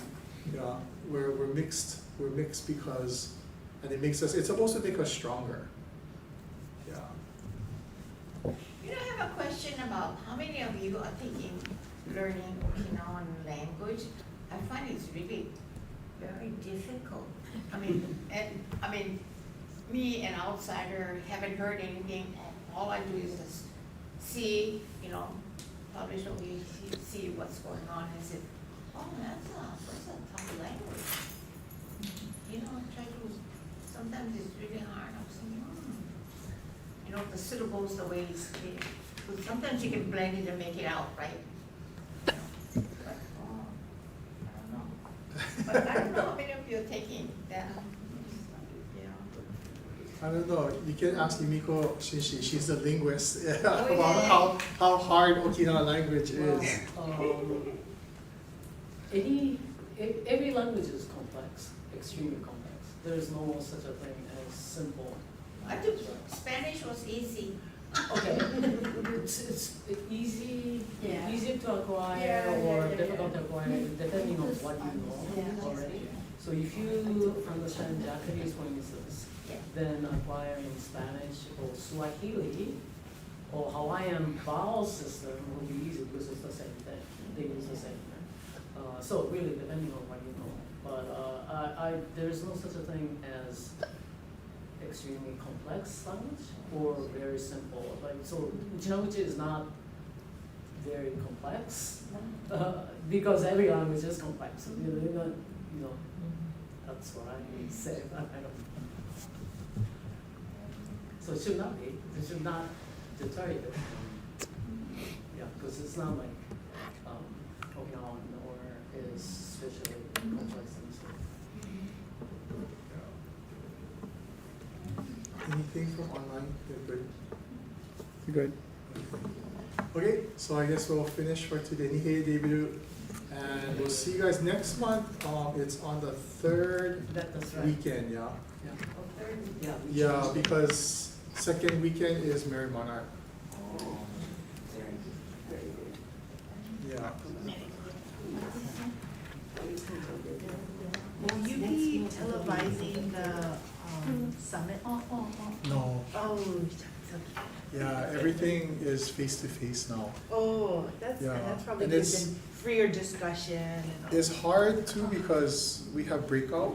yeah. We're mixed because, and it makes us, it's supposed to make us stronger, yeah. You know, I have a question about how many of you are learning Okinawan language. I find it's really very difficult. I mean, me, an outsider, haven't heard anything. All I do is just see, publish what we see what's going on, and say, oh, that's a tough language. Try to, sometimes it's really hard. I'm saying, the syllables, the way it's, sometimes you can blend it and make it out, right? But, I don't know. But I don't know how many of you are taking that. I don't know. You can ask Yumiko Shinshi. She's the linguist Oh, about yeah. how hard Okinawan language is. Every language is complex, extremely complex. There is no such a thing as simple. I took Spanish was easy. Okay, it's easy, Yeah. easy to acquire Yeah. difficult to acquire, depending on what you know already. So if you understand Japanese, for instance, then acquiring Spanish or Swahili or Hawaiian vowel system will be easy because it's the same thing. They use the same thing. So really depending on what you know. But there's no such a thing as extremely complex language or very simple. So Uchinauchi is not very complex because every language is complex. That's what I say. I don't know. So it should not be. It should not deter you. Yeah, because it's not like Okinawan or is especially complex and so. Anything from online? You're good. You're good. Okay, so I guess we'll finish for today. Nihei debut, and we'll see you guys next month. It's on the third That's right. weekend, yeah. Yeah. Yeah, because second weekend is Merry Monarch. Yeah. Will you be televising the summit? No. Oh, Yeah, everything is face to face now. oh, that's Yeah. probably And good. it's- Then freer discussion and all. It's hard too because we have breakout